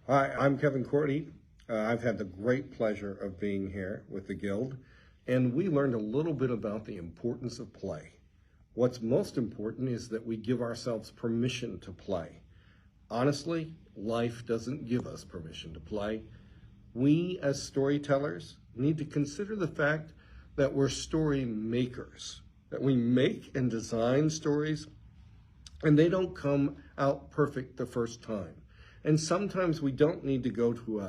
Hi, I'm Kevin Cordi. I've had the great pleasure of being here with the Guild, and we learned a little bit about the importance of play. What's most important is that we give ourselves permission to play. Honestly, life doesn't give us permission to play. We, as storytellers, need to consider the fact that we're story makers, that we make and design stories, and they don't come out perfect the first time. And sometimes we don't need to go to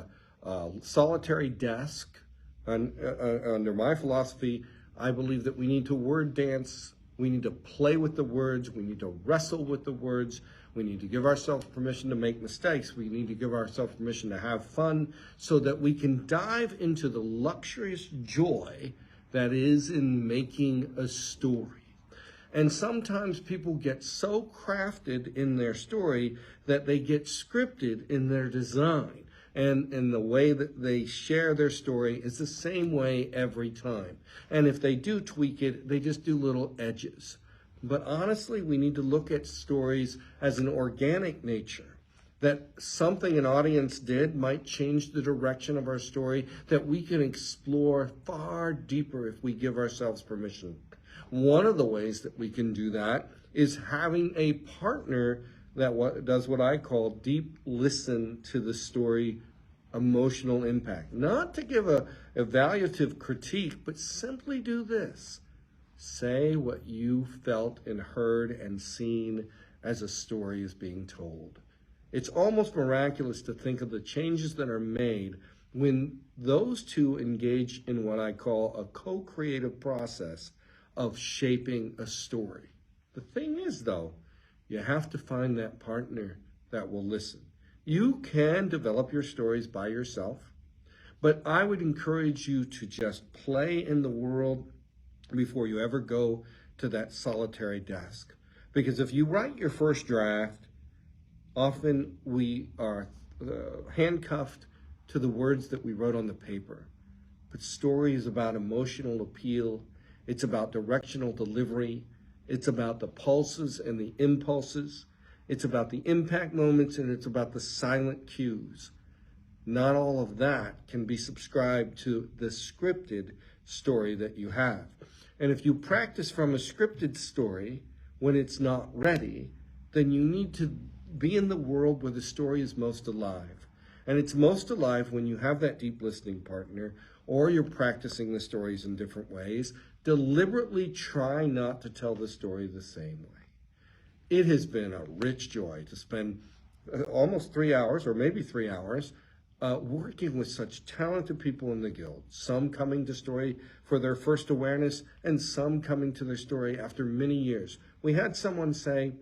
a solitary desk. Under my philosophy, I believe that we need to word dance. We need to play with the words. We need to wrestle with the words. We need to give ourselves permission to make mistakes. We need to give ourselves permission to have fun so that we can dive into the luxurious joy that is in making a story. And sometimes people get so crafted in their story that they get scripted in their design. And the way that they share their story is the same way every time. And if they do tweak it, they just do little edges. But honestly, we need to look at stories as an organic nature. That something an audience did might change the direction of our story, that we can explore far deeper if we give ourselves permission. One of the ways that we can do that is having a partner that does what I call deep listen to the story emotional impact. Not to give a evaluative critique, but simply do this. Say what you felt and heard and seen as a story is being told. It's almost miraculous to think of the changes that are made when those two engage in what I call a co-creative process of shaping a story. The thing is, though, you have to find that partner that will listen. You can develop your stories by yourself, but I would encourage you to just play in the world before you ever go to that solitary desk. Because if you write your first draft, often we are handcuffed to the words that we wrote on the paper. But story is about emotional appeal. It's about directional delivery. It's about the pulses and the impulses. It's about the impact moments, and it's about the silent cues. Not all of that can be subscribed to the scripted story that you have. And if you practice from a scripted story when it's not ready, then you need to be in the world where the story is most alive. And it's most alive when you have that deep listening partner, or you're practicing the stories in different ways. Deliberately try not to tell the story the same way. It has been a rich joy to spend almost 3 hours, or maybe 3 hours, working with such talented people in the Guild. Some coming to story for their first awareness, and some coming to their story after many years. We had someone say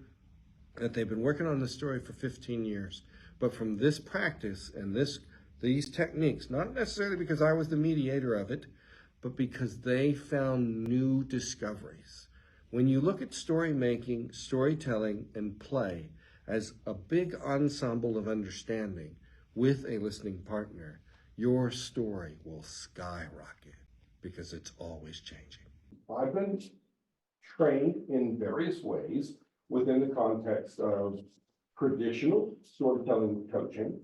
that they've been working on the story for 15 years. But from this practice and these techniques, not necessarily because I was the mediator of it, but because they found new discoveries. When you look at story making, storytelling, and play as a big ensemble of understanding with a listening partner, your story will skyrocket because it's always changing. I've been trained in various ways within the context of traditional storytelling coaching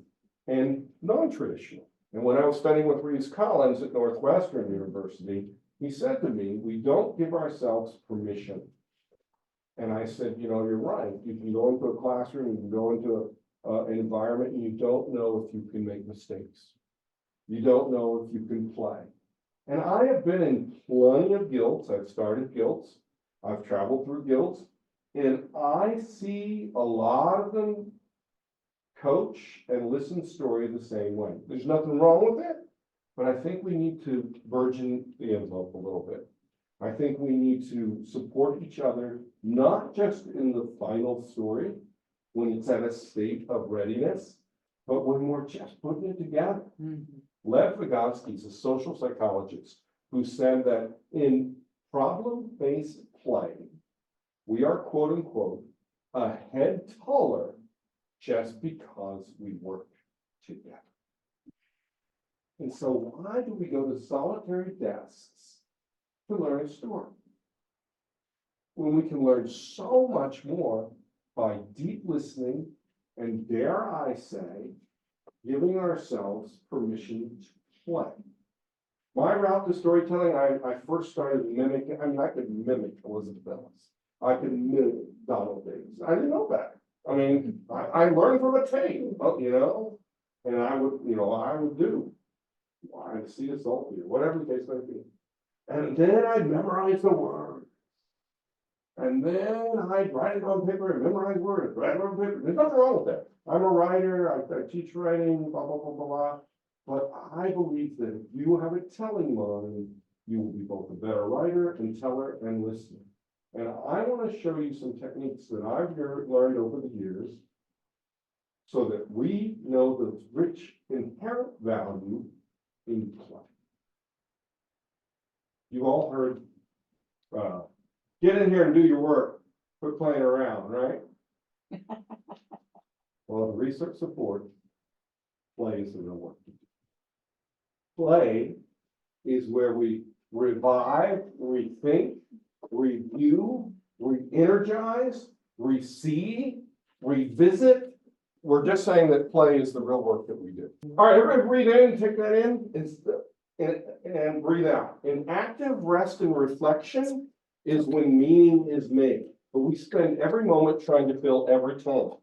and non-traditional. And when I was studying with Reeves Collins at Northwestern University, he said to me, we don't give ourselves permission. And I said, you're right. You can go into a classroom, you can go into an environment, and you don't know if you can make mistakes. You don't know if you can play. And I have been in plenty of guilds. I've started guilds. I've traveled through guilds. And I see a lot of them coach and listen story the same way. There's nothing wrong with it, but I think we need to burgeon the envelope a little bit. I think we need to support each other, not just in the final story, when it's at a state of readiness, but when we're just putting it together. Lev Vygotsky is a social psychologist who said that in problem-based play, we are, quote unquote, a head taller just because we work together. And so why do we go to solitary desks to learn a story when we can learn so much more by deep listening and, dare I say, giving ourselves permission to play. My route to storytelling, I first started mimicking, I could mimic Elizabeth Ellis. I could mimic Donald Davis. I didn't know that. I mean, I learned from a tape, and I would do, I see a salty, or whatever the case may be. And then I'd memorize the word. And then I'd write it on paper and memorize words, write it on paper. There's nothing wrong with that. I'm a writer, I teach writing, blah, blah, blah, blah, blah. But I believe that if you have a telling mind, you will be both a better writer and teller and listener. And I want to show you some techniques that I've learned over the years so that we know the rich inherent value in play. You've all heard, get in here and do your work, quit playing around, right? Well, the research supports play is the real work. Play is where we revive, rethink, review, re-energize, receive, revisit. We're just saying that play is the real work that we do. All right, everybody breathe in, take that in, and breathe out. In active rest and reflection is when meaning is made. But we spend every moment trying to fill every time.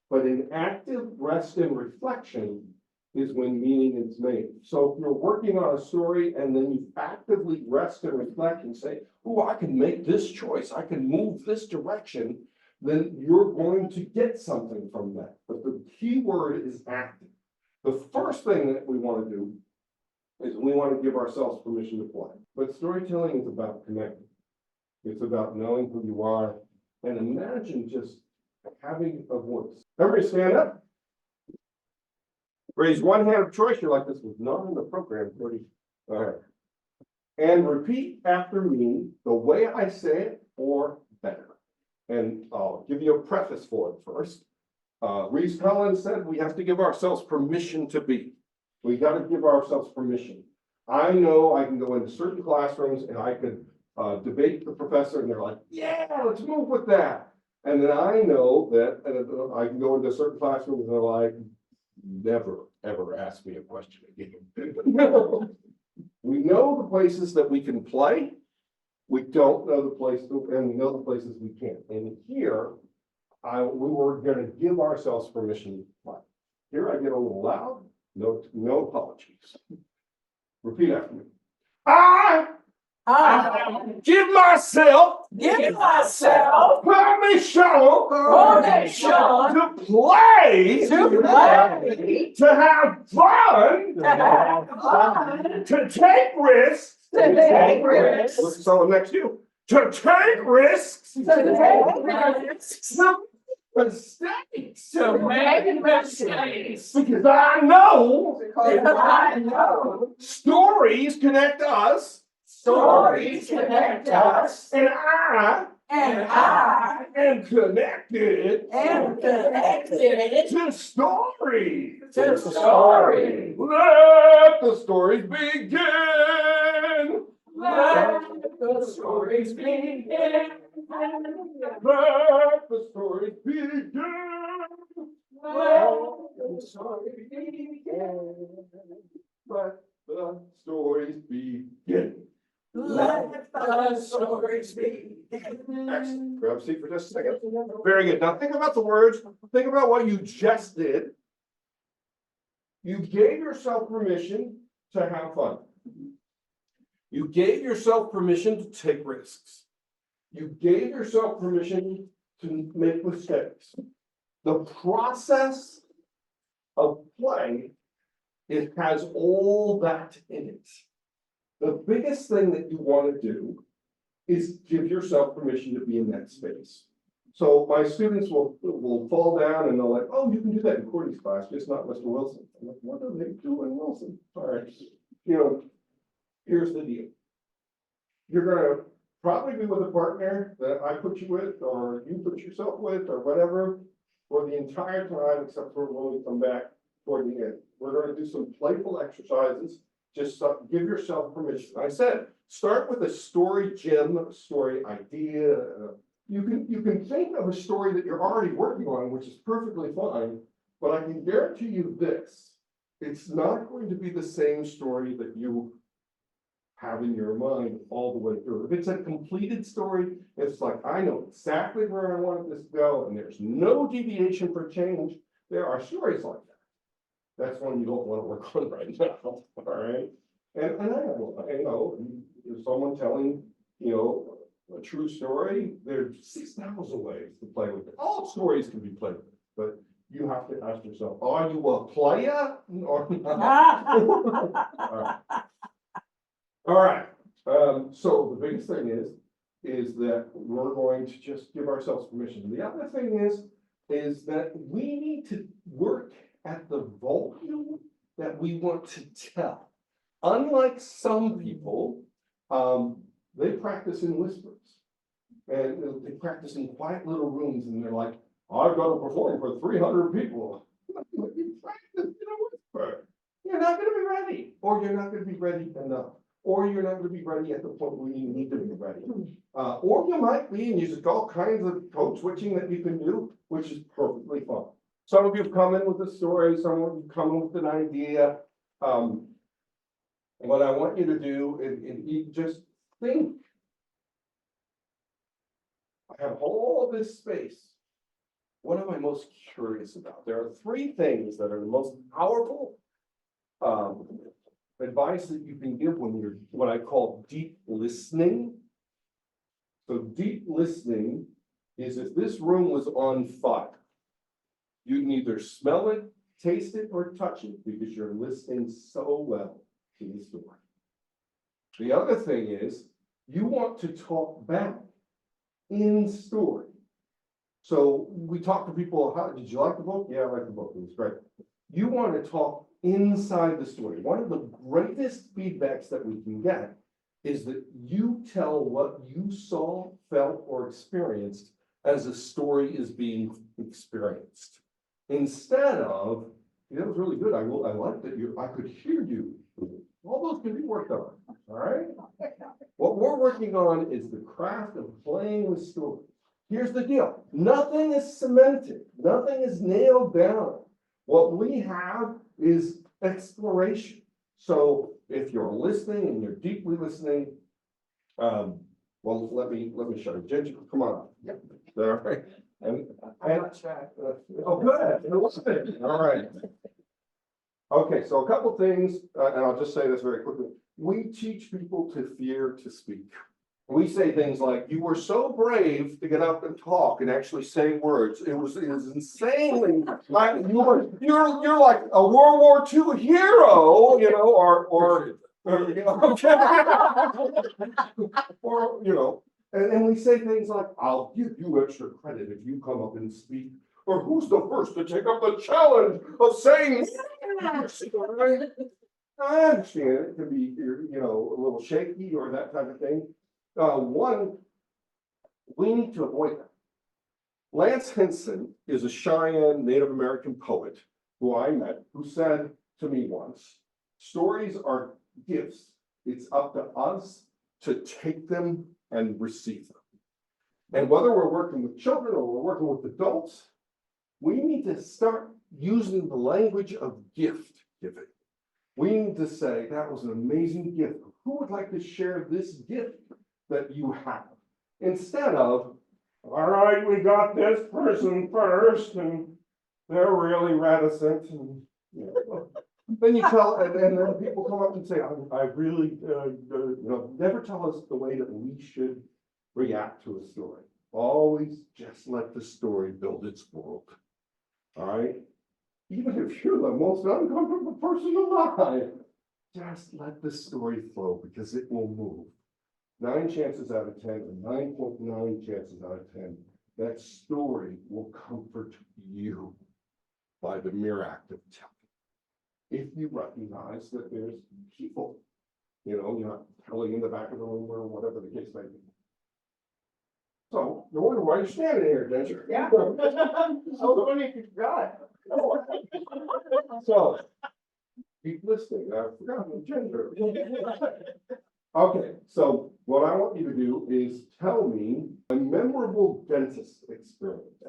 But in active rest and reflection is when meaning is made. So if you're working on a story and then you actively rest and reflect and say, oh, I can make this choice, I can move this direction, then you're going to get something from that. But the key word is active. The first thing that we want to do is we want to give ourselves permission to play. But storytelling is about connecting. It's about knowing who you are. And imagine just having a voice. Everybody stand up. Raise one hand of choice. You're like, this was not in the program, Cordi. All right. And repeat after me the way I say it or better. And I'll give you a preface for it first. Reese Collins said we have to give ourselves permission to be. We got to give ourselves permission. I know I can go into certain classrooms and I could debate the professor and they're like, yeah, let's move with that. And then I know that I can go into certain classrooms and they're like, never, ever ask me a question again. We know the places that we can play. We don't know the places, and we know the places we can't. And here, we were going to give ourselves permission to play. Here I get a little loud. No apologies. Repeat after me. I give myself permission to play, to have fun, to take risks. Let's tell them next to you. To take risks. To make mistakes. Because I know stories connect us. And I am connected to stories. Let the stories begin. Let the stories begin. Let the stories begin. Let the stories begin. Excellent. Grab a seat for just a second. Very good. Now think about the words. Think about what you just did. You gave yourself permission to have fun. You gave yourself permission to take risks. You gave yourself permission to make mistakes. The process of play, it has all that in it. The biggest thing that you want to do is give yourself permission to be in that space. So my students will fall down and they're like, oh, you can do that in Cordi's class, just not Mr. Wilson. I'm like, what do they do in Wilson? All right, here's the deal. You're going to probably be with a partner that I put you with, or you put yourself with, or whatever, for the entire time, except for when we come back toward the end. We're going to do some playful exercises. Just give yourself permission. I said, start with a story gem, a story idea. You can think of a story that you're already working on, which is perfectly fine, But I can guarantee you this, it's not going to be the same story that you have in your mind all the way through. If it's a completed story, it's like, I know exactly where I want this to go, and there's no deviation for change. There are stories like that. That's one you don't want to work on right now, all right? And I know, if someone telling, a true story, there's 6,000 ways to play with it. All stories can be played with, but you have to ask yourself, are you a player or not? All right. All right. So the biggest thing is that we're going to just give ourselves permission. The other thing is that we need to work at the volume that we want to tell. Unlike some people, they practice in whispers. And they practice in quiet little rooms, and they're like, I've got to perform for 300 people. You practice in a whisper. You're not going to be ready, or you're not going to be ready enough, or you're not going to be ready at the point where you need to be ready. Or you might be, and there's all kinds of code switching that you can do, which is perfectly fine. Some of you have come in with a story, some of you have come in with an idea. What I want you to do is just think. I have all this space. What am I most curious about? There are three things that are the most powerful advice that you can give when you're what I call deep listening. So deep listening is if this room was on fire, you can either smell it, taste it, or touch it because you're listening so well to the story. The other thing is you want to talk back in story. So we talk to people, how did you like the book? Yeah, I like the book, it was great. You want to talk inside the story. One of the greatest feedbacks that we can get is that you tell what you saw, felt, or experienced as a story is being experienced. Instead of, that was really good, I liked it, I could hear you. All those can be worked on, all right? What we're working on is the craft of playing with story. Here's the deal. Nothing is cemented. Nothing is nailed down. What we have is exploration. So if you're listening and you're deeply listening, well, let me show you. Ginger, come on up. Yep. All right. And oh, good. All right. Okay, so a couple things, and I'll just say this very quickly. We teach people to fear to speak. We say things like, you were so brave to get up and talk and actually say words. It was insanely, like, you're like a World War II hero, or and we say things like, I'll give you extra credit if you come up and speak. Or who's the first to take up the challenge of saying, I understand it can be, a little shaky or that type of thing. One, we need to avoid that. Lance Henson is a Cheyenne Native American poet who I met, who said to me once, stories are gifts. It's up to us to take them and receive them. And whether we're working with children or we're working with adults, we need to start using the language of gift giving. We need to say, that was an amazing gift. Who would like to share this gift that you have? Instead of, all right, we got this person first, and they're really reticent. And then you tell, and then people come up and say, I really, never tell us the way that we should react to a story. Always just let the story build its world. All right? Even if you're the most uncomfortable person alive, just let the story flow because it will move. 9 chances out of 10, or 9.9 chances out of 10, that story will comfort you by the mere act of telling. If you recognize that there's people, you're not telling in the back of the room or whatever the case may be. So, no wonder why you're standing here, Ginger. Yeah. I was wondering if you forgot. So, keep listening. I forgot the gender. Okay, so what I want you to do is tell me a memorable dentist experience.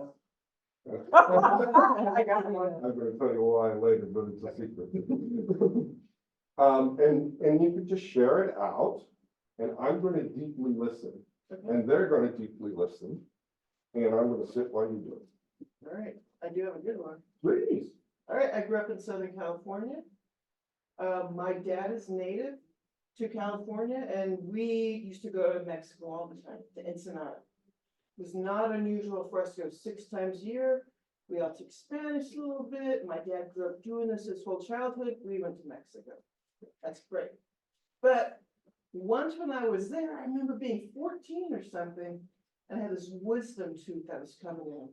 I got one. I'm gonna tell you why later, but it's a secret. And you could just share it out, and I'm gonna deeply listen, and they're gonna deeply listen, and I'm gonna sit while you do it. All right, I do have a good one. Please. All right, I grew up in Southern California. My dad is native to California, and we used to go to Mexico all the time, to Ensenada. It was not unusual for us to go 6 times a year. We all took Spanish a little bit. My dad grew up doing this his whole childhood. We went to Mexico. That's great. But once when I was there, I remember being 14 or something, and I had this wisdom tooth that was coming in.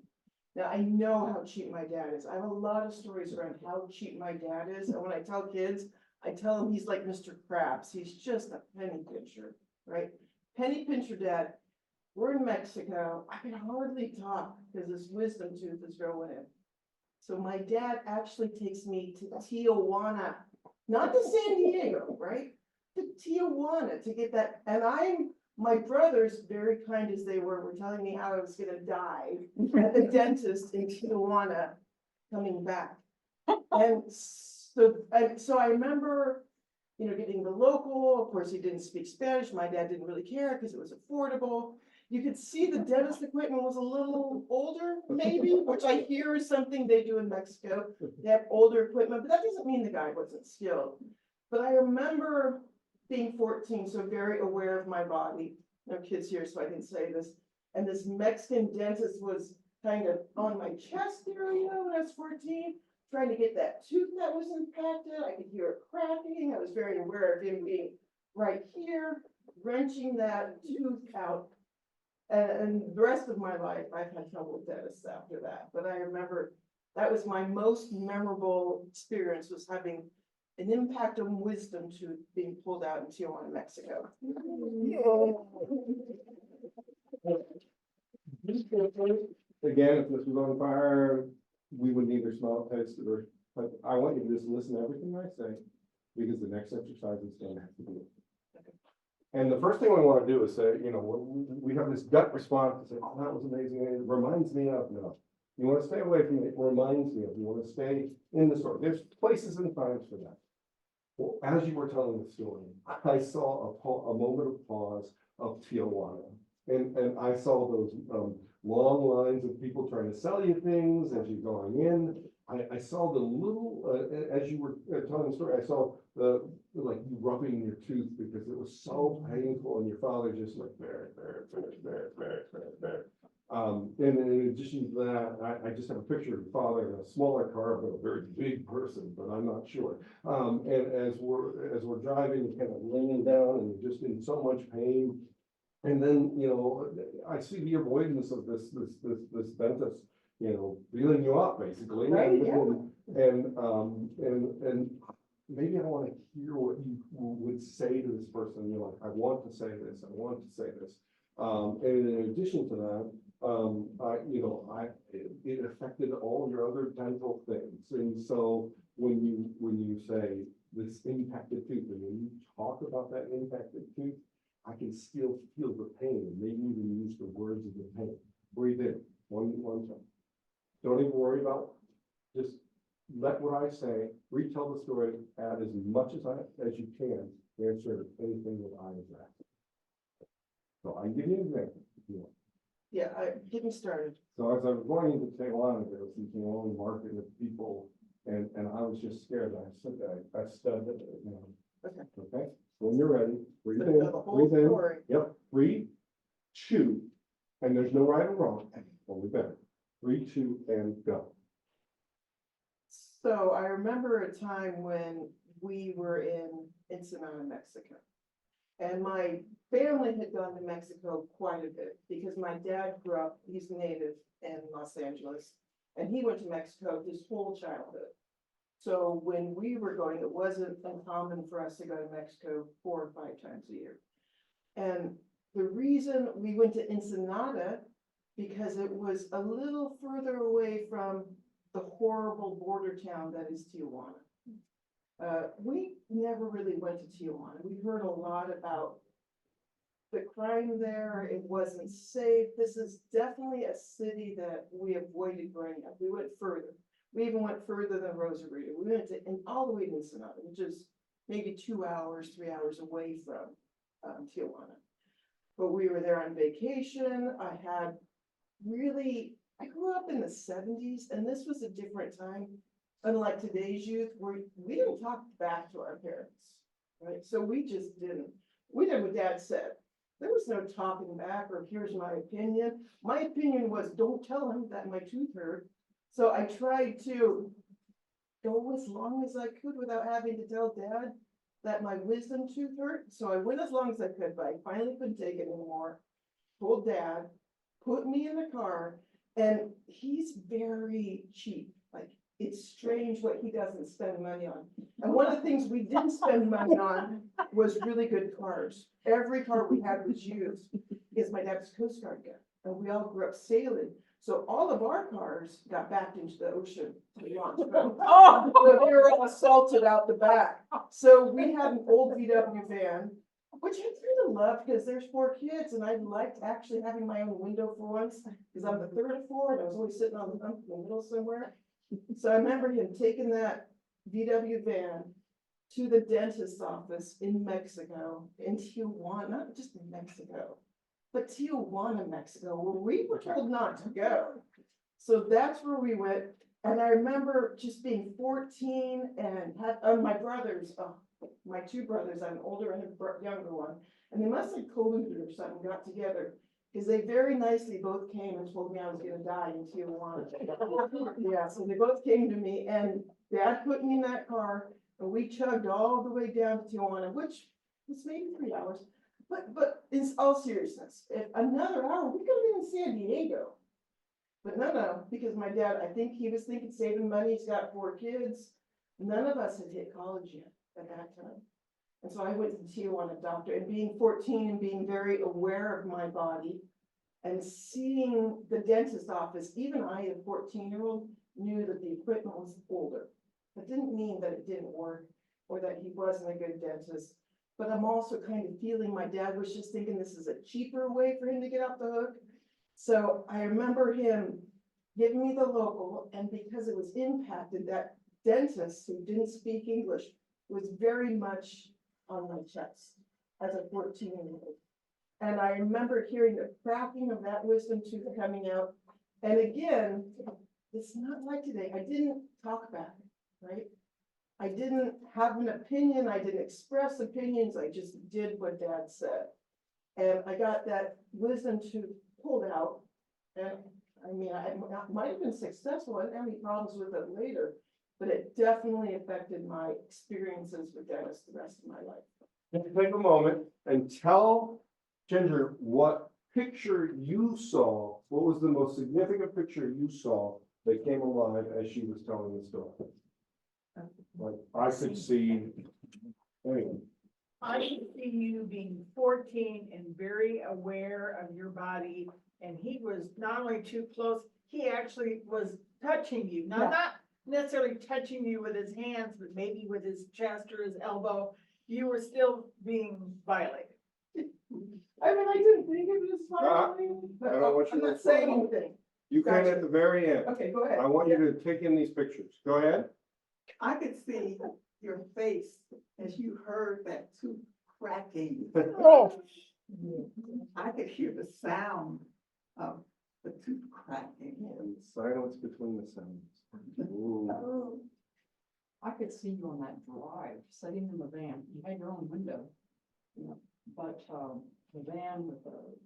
Now, I know how cheap my dad is. I have a lot of stories around how cheap my dad is. And when I tell kids, I tell them he's like Mr. Krabs. He's just a penny pincher, right? Penny pincher dad. We're in Mexico. I can hardly talk because this wisdom tooth is growing in. So my dad actually takes me to Tijuana, not to San Diego, right? To Tijuana to get that. And my brothers, very kind as they were telling me how I was gonna die at the dentist in Tijuana coming back. And so I remember, getting the local. Of course, he didn't speak Spanish. My dad didn't really care because it was affordable. You could see the dentist equipment was a little older, maybe, which I hear is something they do in Mexico. They have older equipment, but that doesn't mean the guy wasn't skilled. But I remember being 14, so very aware of my body. No kids here, so I can say this. And this Mexican dentist was kind of on my chest area when I was 14, trying to get that tooth that was impacted. I could hear it cracking. I was very aware of him being right here, wrenching that tooth out. And the rest of my life, I've had trouble with dentists after that. But I remember that was my most memorable experience, was having an impact on wisdom tooth being pulled out in Tijuana, Mexico. Again, if this was on fire, we would neither smell it, taste it, but I want you to just listen to everything I say, because the next exercise is going to have to do it. And the first thing we want to do is say, we have this gut response to say, oh, that was amazing. And it reminds me of, no. You want to stay away from it. It reminds me of. You want to stay in the story. There's places and times for that. Well, as you were telling the story, I saw a moment of pause of Tijuana. And I saw those long lines of people trying to sell you things as you're going in. I saw the little, as you were telling the story, I saw like you rubbing your tooth because it was so painful, and your father just like, there. And in addition to that, I just have a picture of your father in a smaller car, but a very big person, but I'm not sure. And as we're driving, you're kind of laying down and you're just in so much pain. And then, I see the avoidance of this dentist, feeling you up basically. Right, yeah. And maybe I want to hear what you would say to this person. You're like, I want to say this, I want to say this. And in addition to that, it affected all your other dental things. And so when you say this impacted tooth, and when you talk about that impacted tooth, I can still feel the pain, and maybe even use the words of the pain. Breathe in, one time. Don't even worry about, just let what I say, retell the story, add as much as you can, answer anything that I was asked. So I can give you an example if you want. Yeah, get me started. So as I was going into Tijuana, there was this long market of people, and I was just scared. I said that I studied it, Okay. So when you're ready, breathe in, The whole breathe in. story. Yep, 3, 2, and there's no right or wrong, only better. 3, 2, and go. So I remember a time when we were in Ensenada, Mexico. And my family had gone to Mexico quite a bit because my dad grew up, he's native in Los Angeles, and he went to Mexico his whole childhood. So when we were going, it wasn't uncommon for us to go to Mexico 4 or 5 times a year. And the reason we went to Ensenada, because it was a little further away from the horrible border town that is Tijuana. We never really went to Tijuana. We heard a lot about the crime there, it wasn't safe. This is definitely a city that we avoided growing up. We went further. We even went further than Rosarito. We went to, and all the way to Ensenada, which is maybe 2 hours, 3 hours away from Tijuana. But we were there on vacation. I grew up in the 70s, and this was a different time. Unlike today's youth, where we didn't talk back to our parents, right? So we just didn't. We did what Dad said. There was no talking back or here's my opinion. My opinion was don't tell him that my tooth hurt. So I tried to go as long as I could without having to tell Dad that my wisdom tooth hurt. So I went as long as I could, but I finally couldn't take it anymore. Told Dad, put me in the car, and he's very cheap. Like, it's strange what he doesn't spend money on. And one of the things we didn't spend money on was really good cars. Every car we had was used, because my dad's Coast Guard guy, and we all grew up sailing. So all of our cars got backed into the ocean to launch them. Oh, so they were all assaulted out the back. So we had an old VW van, which I kind of loved because there's 4 kids, and I liked actually having my own window for once, because I'm the third of 4, and I was always sitting on the hump in the middle somewhere. So I remember him taking that VW van to the dentist's office in Mexico, in Tijuana, not just in Mexico, but Tijuana, Mexico, where we were told not to go. So that's where we went. And I remember just being 14 and had my brothers, my 2 brothers, I'm older and a younger one, and they must have colluded or something, got together, because they very nicely both came and told me I was going to die in Tijuana. Yeah, so they both came to me, and Dad put me in that car, and we chugged all the way down to Tijuana, which was maybe 3 hours. But in all seriousness, if another hour, we could have been in San Diego. But no, because my dad, I think he was thinking saving money. He's got 4 kids. None of us had hit college yet at that time. And so I went to the Tijuana doctor, and being 14 and being very aware of my body and seeing the dentist office, even I, a 14-year-old, knew that the equipment was older. That didn't mean that it didn't work or that he wasn't a good dentist. But I'm also kind of feeling my dad was just thinking this is a cheaper way for him to get off the hook. So I remember him giving me the local, and because it was impacted, that dentist who didn't speak English was very much on my chest as a 14-year-old. And I remember hearing the cracking of that wisdom tooth coming out. And again, it's not like today. I didn't talk back, right? I didn't have an opinion. I didn't express opinions. I just did what Dad said. And I got that wisdom tooth pulled out. And I mean, I might have been successful. I didn't have any problems with it later, but it definitely affected my experiences with dentists the rest of my life. Take a moment and tell Ginger what picture you saw. What was the most significant picture you saw that came alive as she was telling the story? Like I could see. Anyway. I could see you being 14 and very aware of your body, and he was not only too close, he actually was touching you. Now, not necessarily touching you with his hands, but maybe with his chest or his elbow. You were still being violated. I mean, I didn't think it was violating, but I don't want you I'm to not saying anything. You can Gotcha. at the very end. Okay, go ahead. I want you to take in these pictures. Go ahead. I could see your face as you heard that tooth cracking. Oh. I could hear the sound of the tooth cracking. And silence between the sounds. Ooh. I could see you on that drive, sitting in the van. You had your own window, you know, but the van with the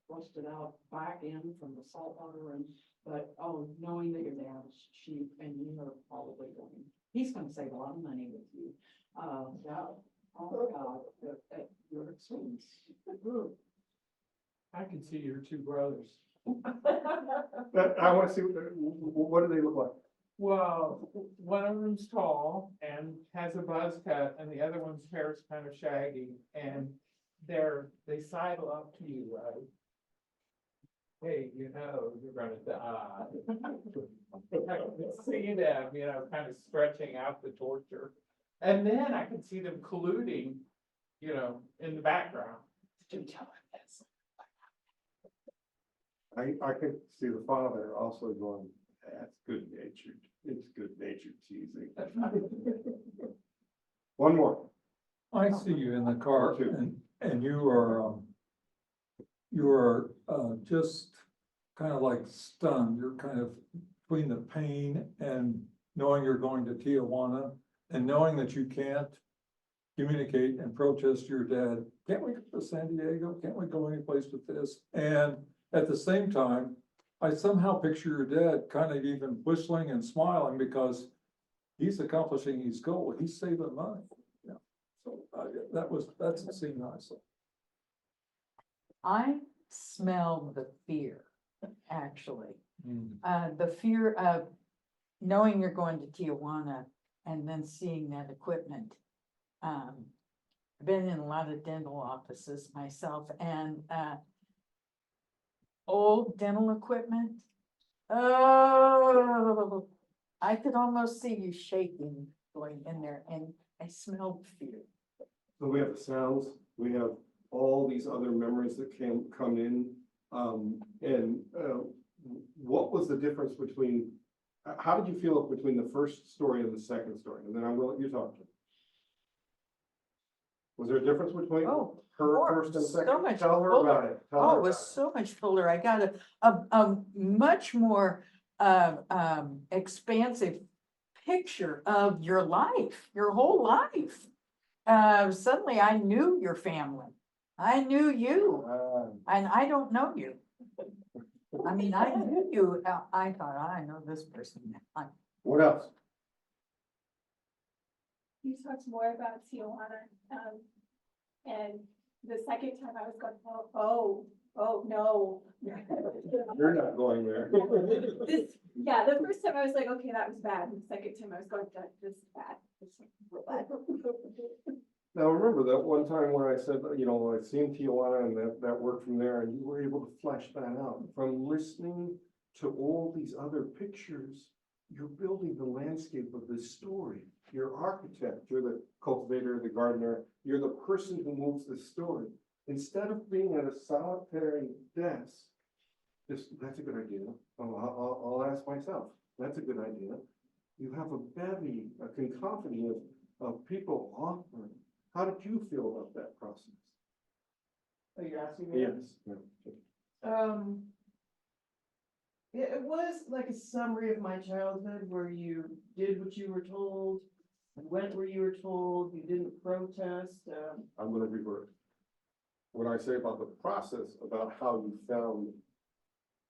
rusted out back end from the salt water, and knowing that your dad was cheap and you were probably going, he's going to save a lot of money with you. Yeah. Oh my God, at your expense. I can see your 2 brothers. I want to see what do they look like? Well, one of them's tall and has a buzz cut, and the other one's hair is kind of shaggy, and they sidle up to you, right? Hey, you know, you're gonna die. I can see them, you know, kind of stretching out the torture. And then I can see them colluding, you know, in the background. to tell him this. I could see the father also going, that's good natured, it's good natured teasing. One more. I see you in the car and you are just kind of like stunned. You're kind of between the pain and knowing you're going to Tijuana and knowing that you can't communicate and protest your dad. Can't we go to San Diego? Can't we go anyplace with this? And at the same time, I somehow picture your dad kind of even whistling and smiling because he's accomplishing his goal. He's saving money. Yeah. So that's the scene I saw. I smell the fear, actually. Mm. The fear of knowing you're going to Tijuana and then seeing that equipment. I've been in a lot of dental offices myself and, old dental equipment. Oh, I could almost see you shaking going in there and I smelled fear. So we have the sounds, we have all these other memories that come in. What was the difference between, how did you feel between the first story and the second story? And then I'm gonna let you talk to me. Was there a difference between Oh, her more, first and so second? much Tell her fuller. about it. Tell her Oh, it about was it. so much fuller. I got a much more expansive picture of your life, your whole life. Suddenly I knew your family. I knew you and I don't know you. I mean, I knew you. I thought, I know this person. What else? You talked more about Tijuana, and the second time I was going, oh, no. You're not going there. Yeah, the first time I was like, okay, that was bad, and the second time I was going, this is bad, this is real bad. Now, remember that one time where I said, you know, I've seen Tijuana and that worked from there, and you were able to flesh that out. From listening to all these other pictures, you're building the landscape of this story. You're architect, you're the cultivator, the gardener, you're the person who moves the story. Instead of being at a solitary desk, that's a good idea. I'll ask myself, that's a good idea. You have a bevy, a cacophony of people offering. How did you feel about that process? Are you asking me? Yes. It was like a summary of my childhood where you did what you were told, went where you were told, you didn't protest. I'm gonna revert. When I say about the process, about how you found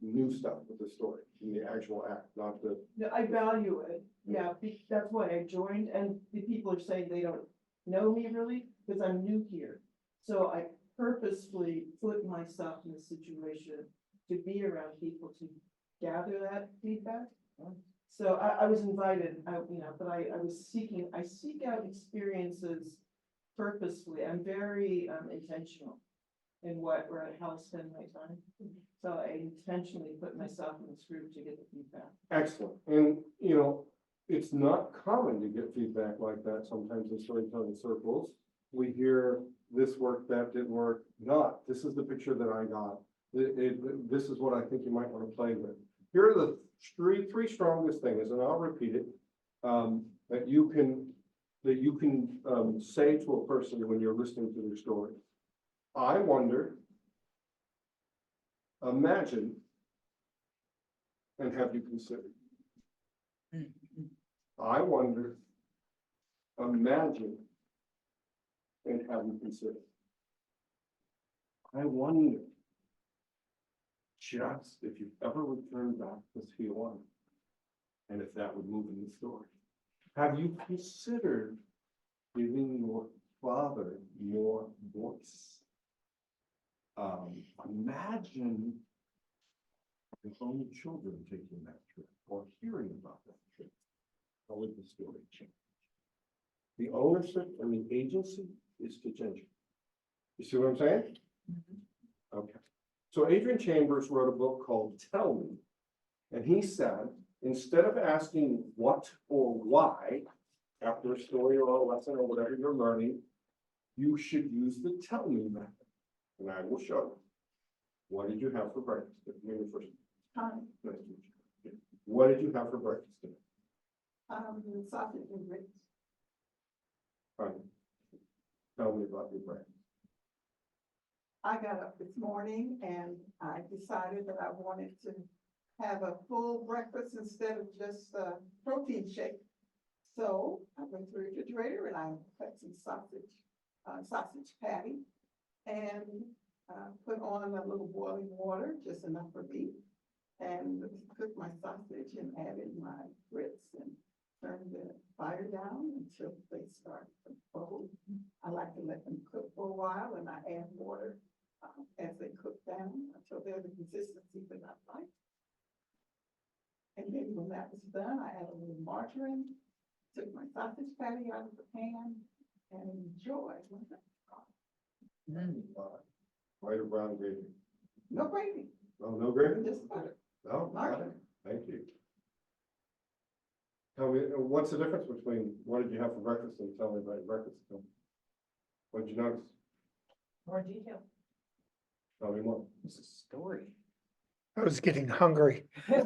new stuff with the story in the actual act, not the. No, I value it. Yeah, that's why I joined, and the people are saying they don't know me really, because I'm new here. So I purposefully put myself in a situation to be around people to gather that feedback. So I was invited, but I seek out experiences purposefully. I'm very intentional in how I spend my time. So I intentionally put myself in this group to get the feedback. Excellent. And, you know, it's not common to get feedback like that sometimes in storytelling circles. We hear this worked, that didn't work, not, this is the picture that I got. This is what I think you might want to play with. Here are the three strongest things, and I'll repeat it, that you can say to a person when you're listening to their story. I wonder, imagine, and have you considered? I wonder, imagine, and have you considered? I wonder, just if you've ever returned back to Tijuana, and if that would move in the story. Have you considered giving your father more voice? Imagine your own children taking that trip or hearing about that trip. How would the story change? The ownership and the agency is to change. You see what I'm saying? Okay. So Adrian Chambers wrote a book called Tell Me. And he said, instead of asking what or why after a story or a lesson or whatever you're learning, you should use the tell me method. and I will show. What did you have for breakfast? Give me your first. Hi, Nice to meet you. What did you have for breakfast today? sausage and grits. Fine. Tell me about your breakfast. I got up this morning and I decided that I wanted to have a full breakfast instead of just a protein shake. So I went to the refrigerator and I cut some sausage patty and put on a little boiling water, just enough for me. And cooked my sausage and added my grits and turned the fire down until they start to fold. I like to let them cook for a while and I add water as they cook down until they're the consistency that I like. And then when that was done, I added a little margarine, took my sausage patty out of the pan and enjoyed. White or brown gravy? No gravy, Oh, no gravy? just butter. No, got it. Thank you. Tell me, what's the difference between what did you have for breakfast and tell me about your breakfast? What did you notice? More detail. Tell me more. It's a story. I was getting hungry. I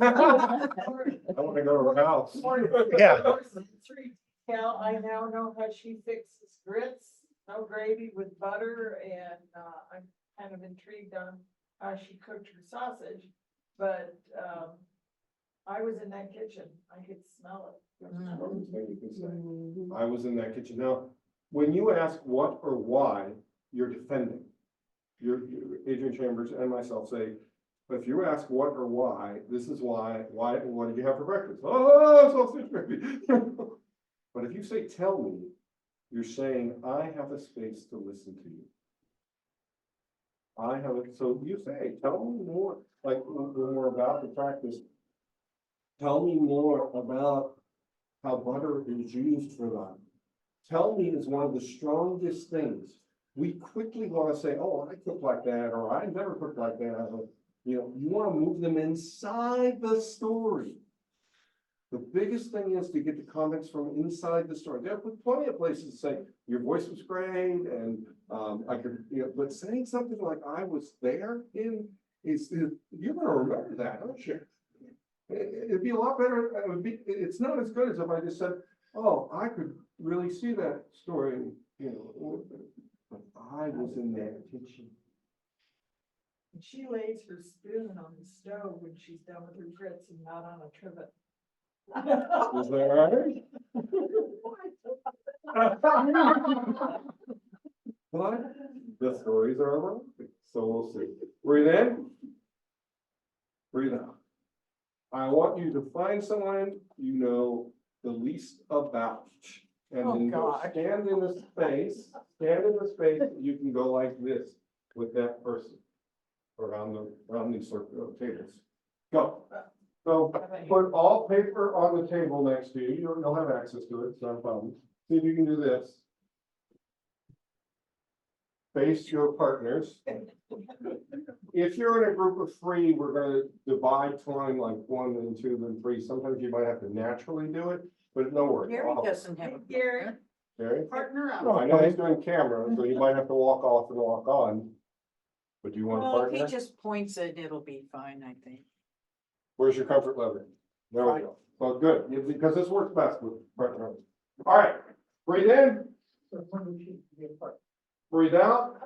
want to go to her house. Yeah. Cal, I now know how she fixes grits, no gravy with butter, and I'm kind of intrigued on how she cooked her sausage. But I was in that kitchen, I could smell it. That's the strongest thing you can say. I was in that kitchen. Now, when you ask what or why, you're defending. Adrian Chambers and myself say, but if you ask what or why, this is why, what did you have for breakfast? Oh, sausage gravy. But if you say, tell me, you're saying, I have a space to listen to you. I have it, so you say, tell me more, like, when we're about to practice. Tell me more about how butter is used for that. Tell me is one of the strongest things. We quickly want to say, oh, I cook like that, or I never cooked like that. Or, you know, you want to move them inside the story. The biggest thing is to get the comments from inside the story. There are plenty of places to say, your voice was great, and I could, you know, but saying something like I was there you're gonna remember that, aren't you? It'd be a lot better, it's not as good as if I just said, oh, I could really see that story, you know, but I was in that kitchen. And she lays her spoon on the stove when she's done with her grits and not on a trivet. Is that right? But the stories are around, so we'll see. Breathe in. Breathe out. I want you to find someone you know the least about. And Oh, then go God. stand in the space, you can go like this with that person around these circular tables. Go. So put all paper on the table next to you. You'll have access to it, it's not a problem. See if you can do this. Face your partners. If you're in a group of three, we're gonna divide time like 1 and 2 and 3. Sometimes you might have to naturally do it, but no worries. Gary doesn't have a Gary, partner. Gary? partner up. No, I know he's doing camera, so you might have to walk off and walk on. But do you want a Well, if he partner? just points it, it'll be fine, I think. Where's your comfort level? There we go. Well, good, because this works best with partner. All right, breathe in. Breathe out.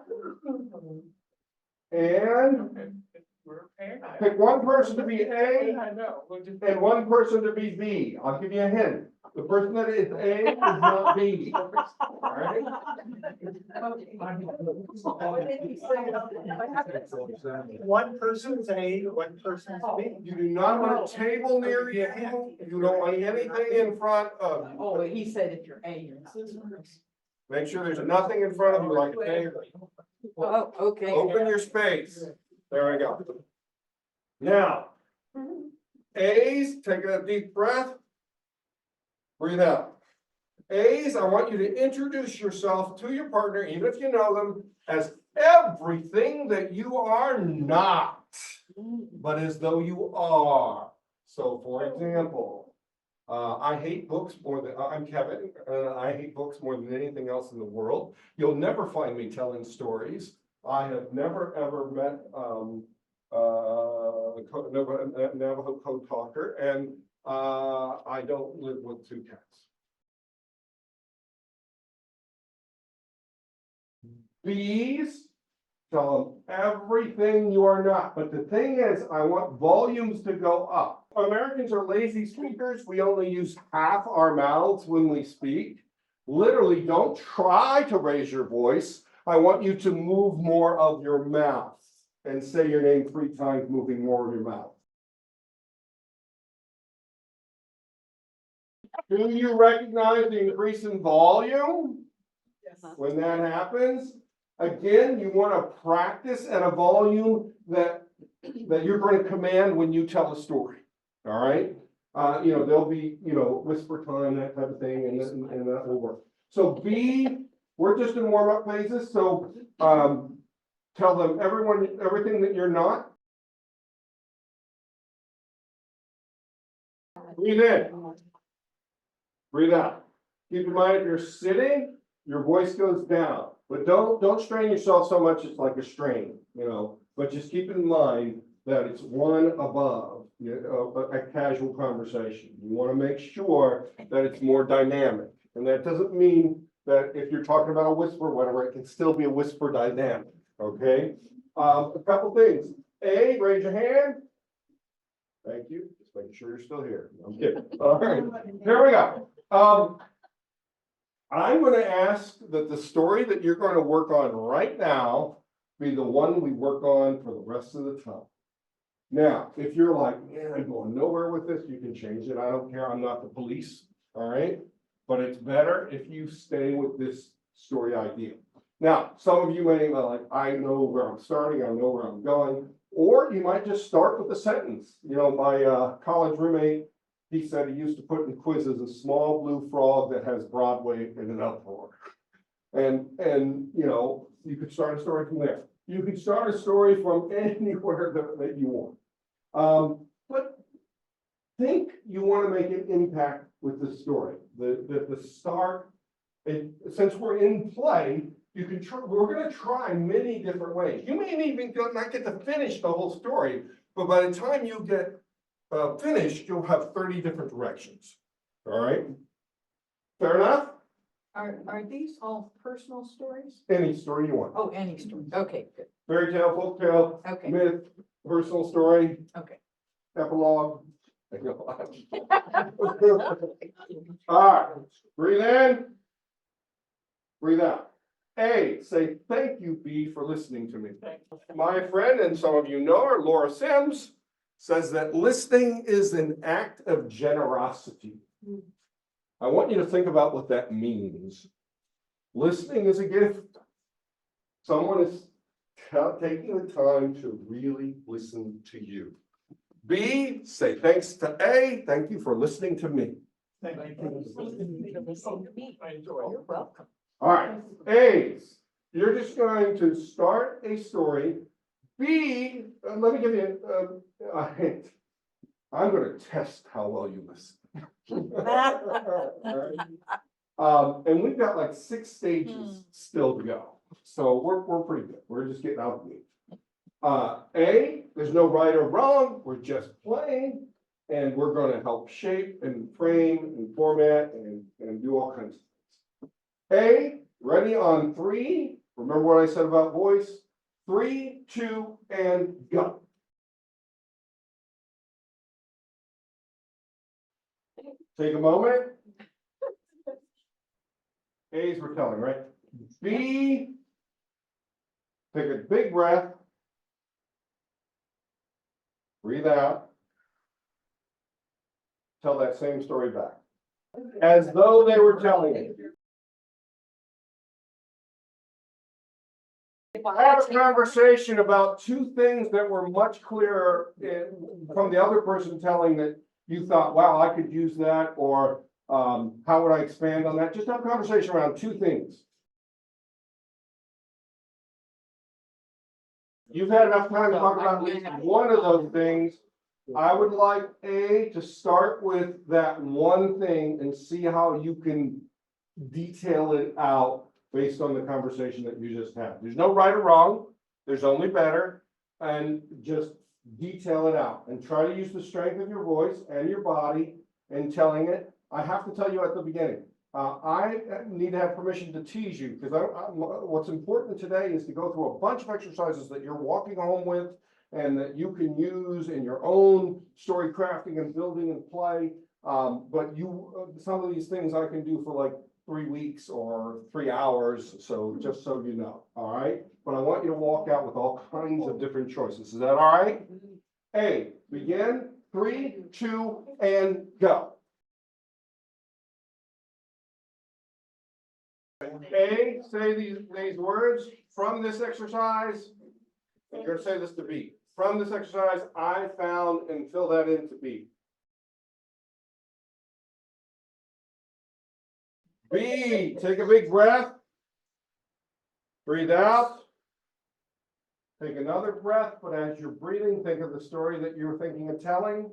And We're okay. pick one person to be A I know, we'll just. and one person to be B. I'll give you a hint. The person that is A is not B. All right? One person's A, one person's B. You do not want a table near you. You don't want anything in front of you. Oh, he said if you're A, you're not. Make sure there's nothing in front of you like a table. Oh, okay. Open your space. There we go. Now, A's, take a deep breath. Breathe out. A's, I want you to introduce yourself to your partner, even if you know them, as everything that you are not, but as though you are. So for example, I hate books more than, I'm Kevin, and I hate books more than anything else in the world. You'll never find me telling stories. I have never, ever met, Navajo code talker, and, I don't live with two cats. Bees, tell them everything you are not, but the thing is, I want volumes to go up. Americans are lazy speakers, we only use half our mouths when we speak. Literally, don't try to raise your voice. I want you to move more of your mouth and say your name 3 times, moving more of your mouth. Do you recognize the increase in volume? When that happens, again, you want to practice at a volume that you're going to command when you tell a story. All right. There'll be, whisper time, that type of thing, and that will work. So B, we're just in warm-up phases. So tell them everything that you're not. Breathe in. Breathe out. Keep in mind, if you're sitting, your voice goes down, but don't strain yourself so much it's like a strain, but just keep in mind that it's one above a casual conversation. You want to make sure that it's more dynamic, and that doesn't mean that if you're talking about a whisper, whatever, it can still be a whisper dynamic. Okay. A couple things. A, raise your hand. Thank you. Just making sure you're still here. I'm kidding. All right. Here we go. I'm going to ask that the story that you're going to work on right now be the one we work on for the rest of the time. Now, if you're like, man, I'm going nowhere with this, you can change it. I don't care. I'm not the police. All right. But it's better if you stay with this story idea. Now, some of you may be like, I know where I'm starting. I know where I'm going. Or you might just start with a sentence. My college roommate, he said he used to put in quizzes a small blue frog that has Broadway in an uproar. And you could start a story from there. You could start a story from anywhere that you want. But think you want to make an impact with the story. The start, since we're in play, we're going to try many different ways. You may even not get to finish the whole story, but by the time you get finished, you'll have 30 different directions. All right. Fair enough? Are these all personal stories? Any story you want. Oh, any story. Okay, good. Fairy tale, folk tale, Okay, myth, personal story, okay. epilogue. All right. Breathe in. Breathe out. A, say thank you, B, for listening to me. My friend, and some of you know her, Laura Sims, says that listening is an act of generosity. I want you to think about what that means. Listening is a gift. Someone is taking the time to really listen to you. B, say thanks to A. Thank you for listening to me. Thank you for listening to me. I enjoy it. You're welcome. All right. A's, you're just going to start a story. B, let me give you a hint. I'm going to test how well you listen. And we've got like 6 stages still to go. So we're pretty good. We're just getting out of the gate. A, there's no right or wrong. We're just playing. And we're going to help shape and frame and format and do all kinds of things. A, ready on 3. Remember what I said about voice? 3, 2, and go. Take a moment. A's we're telling, right? B, take a big breath. Breathe out. Tell that same story back. As though they were telling you. I had a conversation about 2 things that were much clearer from the other person telling that you thought, wow, I could use that, or how would I expand on that? Just have a conversation around 2 things. You've had enough time to talk about at least one of those things. I would like A, to start with that one thing and see how you can detail it out based on the conversation that you just had. There's no right or wrong. there's only better, and just detail it out and try to use the strength of your voice and your body in telling it. I have to tell you at the beginning, I need to have permission to tease you because what's important today is to go through a bunch of exercises that you're walking home with and that you can use in your own story crafting and building and play. But some of these things I can do for like 3 weeks or 3 hours. So just so you know, all right? But I want you to walk out with all kinds of different choices. Is that all right? A, begin, 3, 2, and go. A, say these words from this exercise. And you're gonna say this to B. From this exercise, I found, and fill that in to B. B, take a big breath. Breathe out. Take another breath, but as you're breathing, think of the story that you're thinking of telling.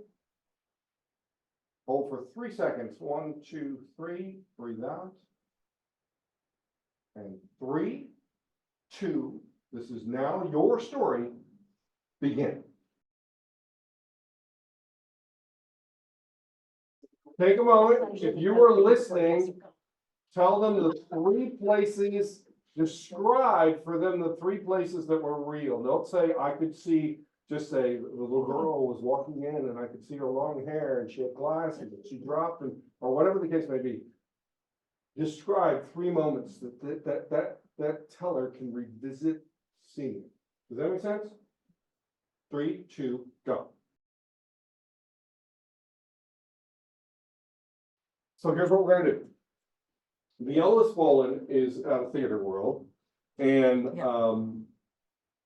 Hold for 3 seconds. 1, 2, 3. Breathe out. And 3, 2. This is now your story. Begin. Take a moment. If you were listening, tell them the 3 places. Describe for them the 3 places that were real. Don't say, I could see, just say the little girl was walking in and I could see her long hair and she had glasses and she dropped and, or whatever the case may be. Describe 3 moments that teller can revisit seeing. Does that make sense? 3, 2, go. So here's what we're gonna do. Viola Swollen is out of theater world, and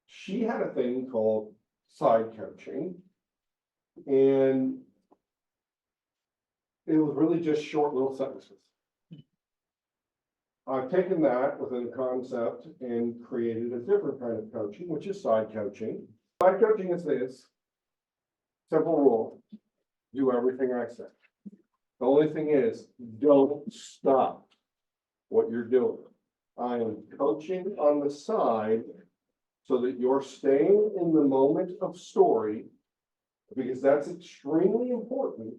she had a thing called side coaching, and it was really just short little sentences. I've taken that within a concept and created a different kind of coaching, which is side coaching. Side coaching is this simple rule: do everything I say. The only thing is, don't stop what you're doing. I am coaching on the side so that you're staying in the moment of story, because that's extremely important,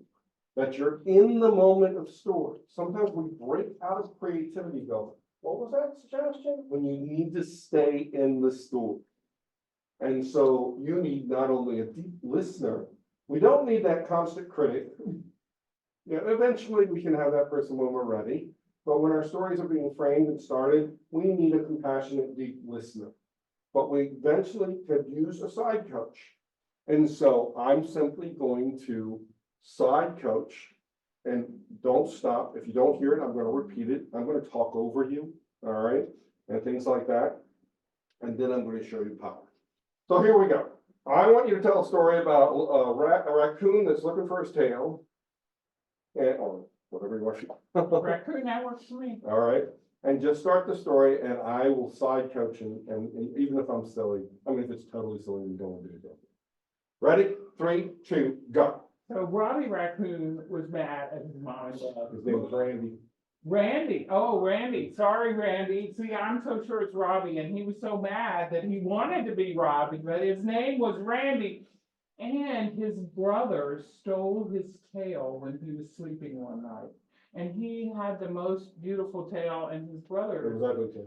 that you're in the moment of story. Sometimes we break out of creativity going, what was that suggestion? When you need to stay in the story. And so you need not only a deep listener, we don't need that constant critic. Yeah, eventually we can have that person when we're ready. But when our stories are being framed and started, we need a compassionate, deep listener. But we eventually could use a side coach. And so I'm simply going to side coach, and don't stop. If you don't hear it, I'm going to repeat it. I'm going to talk over you, all right? And things like that. And then I'm going to show you power. So here we go. I want you to tell a story about a raccoon that's looking for his tail. And, or whatever you want to. Raccoon, that works for me. All right, and just start the story and I will side coach and even if I'm silly, I mean, if it's totally silly, we don't do it. Ready? 3, 2, go. So Robbie Raccoon was mad at his mom and dad. His name is Randy. Randy, oh, Randy, sorry, Randy. See, I'm so sure it's Robbie, and he was so mad that he wanted to be Robbie, but his name was Randy. And his brother stole his tail when he was sleeping one night. And he had the most beautiful tail, and his brother, Exactly.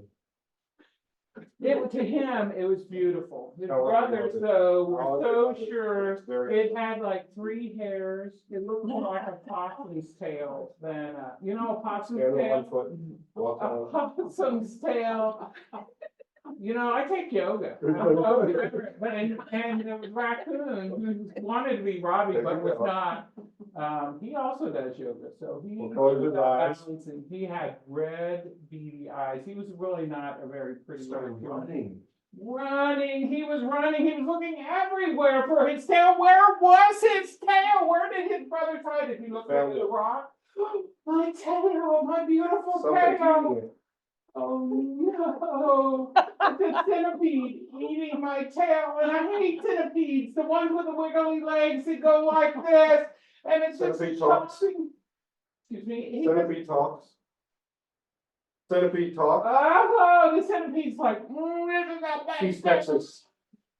to him, it was beautiful. His Oh, brothers, okay. though, were Oh, so okay. sure. It's very- It had like 3 hairs. It looked more like a possum's tail than, you know, a possum's Stand on tail? one foot. Walk A on. possum's tail. You know, I take yoga. But and the raccoon who wanted to be Robbie but was not, he also does yoga. So he What color his eyes? balancing. He had red beady eyes. He was really not a very pretty Started raccoon. running. Running. He was looking everywhere for his tail. Where was his tail? Where did his brother hide it? He looked under the rock. My tail, my beautiful Something tail. eating it. Oh no, it's a centipede eating my tail, and I hate centipedes, the ones with the wiggly legs that go like this, and it's just Centipede talks. chopping. Excuse me. Centipede talks. Centipede talks. Oh, the centipede's like, this is not bad. East Texas.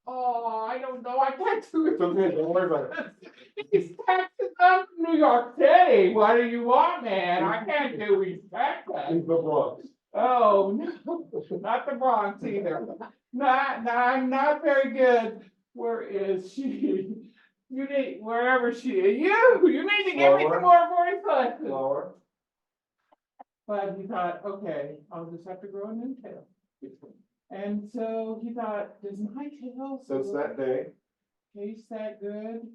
Oh, I don't know, I can't do it. It's okay, don't worry about it. He's Texas, I'm from New York City, what do you want, man? I can't do East Texas. Leave the Bronx. Oh, no, not the Bronx either. I'm not very good. Where is she? You need, wherever she is, you need to give me some more voice lessons. Lower. But he thought, okay, I'll just have to grow a new tail. And so he thought, does my tail Since that day, taste that good?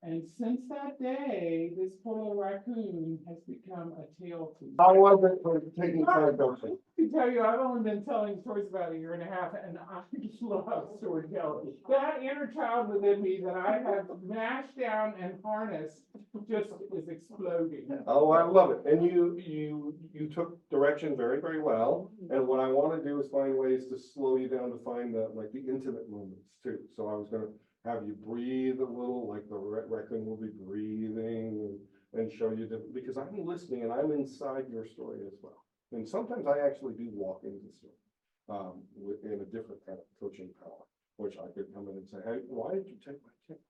And since that day, this poor little raccoon has become a tail thief. how was it for taking time coaching? I can tell you, I've only been telling stories about a year and a half, and I just love storytelling. That inner child within me that I have mashed down and harnessed just is exploding. Oh, I love it. And you took direction very, very well. And what I want to do is find ways to slow you down to find the, like the intimate moments too. So I was gonna have you breathe a little, like the raccoon will be breathing and show you different, because I'm listening and I'm inside your story as well. And sometimes I actually do walk into the story, in a different kind of coaching power, which I could come in and say, hey, why did you take my tip?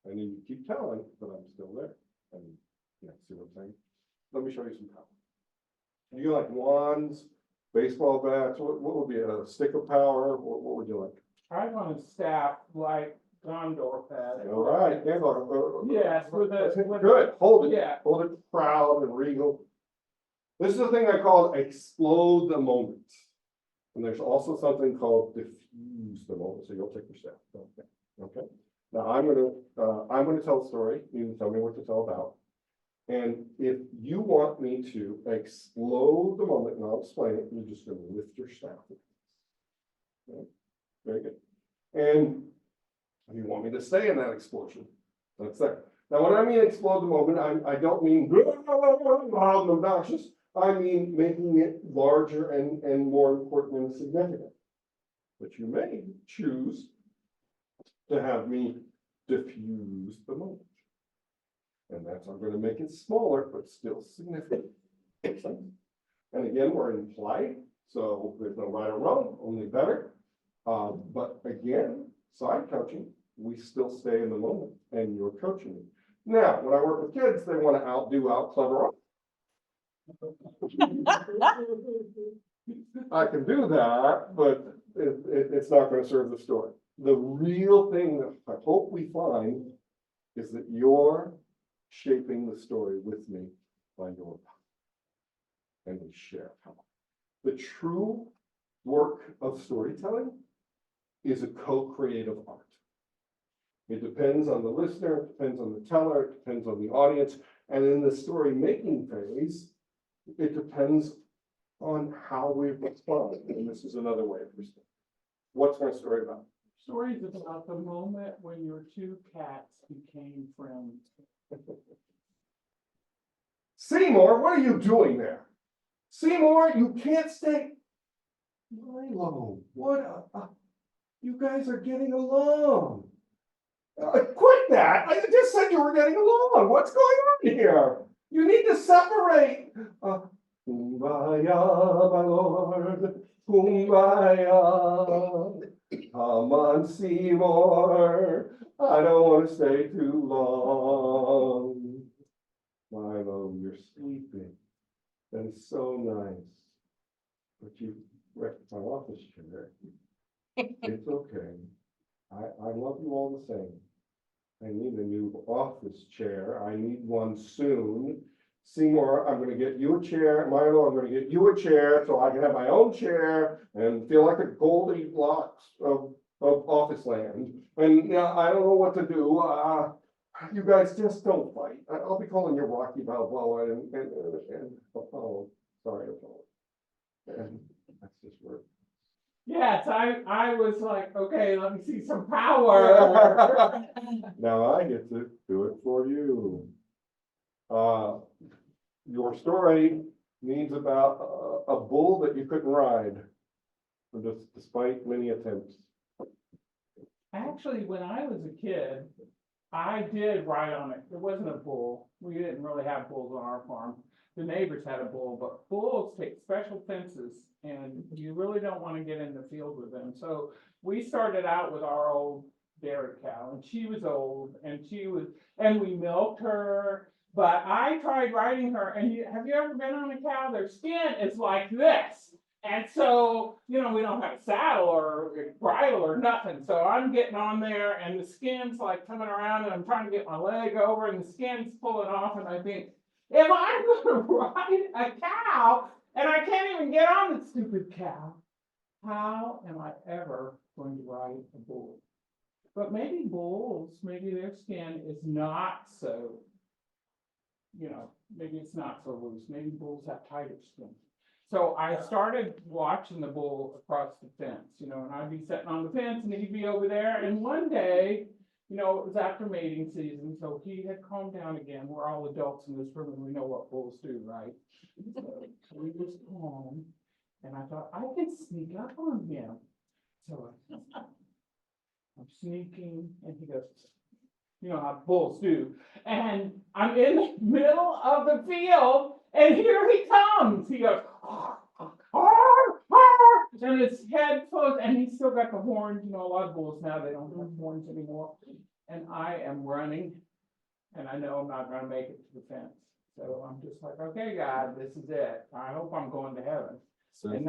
And then you keep telling, but I'm still there. And yeah, see what I'm saying? Let me show you some power. Do you like wands, baseball bats? What would be a stick of power? What would you like? I want to staff like Gondor had. All right, Yes, with a. Good, hold it. Yeah. Hold it proud and regal. This is the thing I call explode the moment. And there's also something called diffuse the moment. So you'll take your step. Okay. Okay. Now I'm gonna tell a story. You can tell me what to tell about. And if you want me to explode the moment, and I'll explain it, you're just gonna lift your staff. Okay. Very good. And if you want me to stay in that explosion, that's there. Now, when I mean explode the moment, I don't mean loud and obnoxious. I mean making it larger and more important and significant. But you may choose to have me diffuse the moment. And that's, I'm going to make it smaller, but still significant. And again, we're in play, so there's no right or wrong, only better. But again, side coaching, we still stay in the moment, and you're coaching me. Now, when I work with kids, they want to out clever. I can do that, but it's not going to serve the story. The real thing that I hope we find is that you're shaping the story with me by your power, and we share power. The true work of storytelling is a co-creative art. It depends on the listener, it depends on the teller, it depends on the audience, and in the story making phase, it depends on how we respond. And this is another way of responding. What's my story about? Stories about the moment when your two cats became friends. Seymour, what are you doing there? Seymour, you can't stay. Milo, what? You guys are getting along. Quit that. I just said you were getting along. What's going on here? You need to separate. Kumbaya, my lord. Kumbaya. Come on, Seymour. I don't want to stay too long. Milo, you're sleeping. That's so nice. But you wrecked my office chair. It's okay. I love you all the same. I need a new office chair. I need one soon. Seymour, I'm gonna get you a chair. Milo, I'm gonna get you a chair so I can have my own chair and feel like a Goldilocks of office land. And now I don't know what to do. You guys just don't fight. I'll be calling you Rocky Balboa and oh, sorry, and that's just weird. Yes, I was like, okay, let me see some power. Now I get to do it for you. Your story needs about a bull that you couldn't ride, despite many attempts. Actually, when I was a kid, I did ride on it. It wasn't a bull. We didn't really have bulls on our farm. the neighbors had a bull, but bulls take special fences and you really don't want to get in the field with them. So we started out with our old dairy cow and she was old and we milked her. But I tried riding her and have you ever been on a cow? Their skin is like this. And so, we don't have a saddle or a bridle or nothing. So I'm getting on there and the skin's like coming around and I'm trying to get my leg over and the skin's pulling off. And I think, if I'm gonna ride a cow and I can't even get on the stupid cow, how am I ever going to ride a bull? But maybe bulls, maybe their skin is not so, maybe it's not so loose. Maybe bulls have tighter skin. So I started watching the bull across the fence, and I'd be sitting on the fence and he'd be over there. And one day, it was after mating season, so he had calmed down again. We're all adults in this room and we know what bulls do, right? So he was calm and I thought, I can sneak up on him. So I'm sneaking and he goes, how bulls do. And I'm in the middle of the field and here he comes. He goes, and his head closed, and he's still got the horns. A lot of bulls now, they don't have horns anymore. And I am running, and I know I'm not gonna make it to the fence. So I'm just like, okay, God, this is it. I hope I'm going to heaven. Since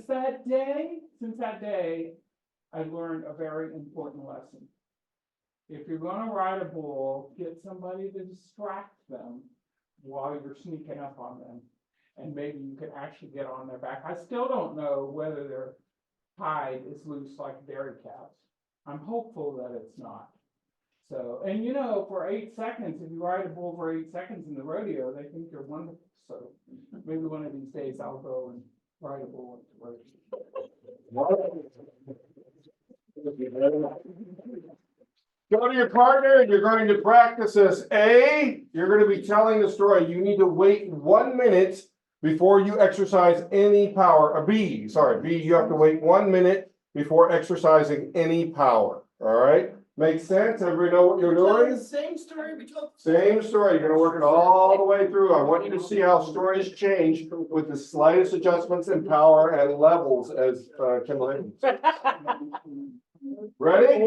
that day, I learned a very important lesson. If you're gonna ride a bull, get somebody to distract them while you're sneaking up on them. And maybe you can actually get on their back. I still don't know whether their hide is loose like dairy cows. I'm hopeful that it's not. So, and for 8 seconds, if you ride a bull for 8 seconds in the rodeo, they think you're wonderful. So maybe one of these days I'll go and ride a bull at the rodeo. Go to your partner and you're going to practice as A, you're going to be telling the story. You need to wait 1 minute before you exercise any power. B, you have to wait 1 minute before exercising any power. All right? Makes sense? Everybody know what you're doing? Same story we told. Same story. You're gonna work it all the way through. I want you to see how stories change with the slightest adjustments in power and levels as Kim. Ready?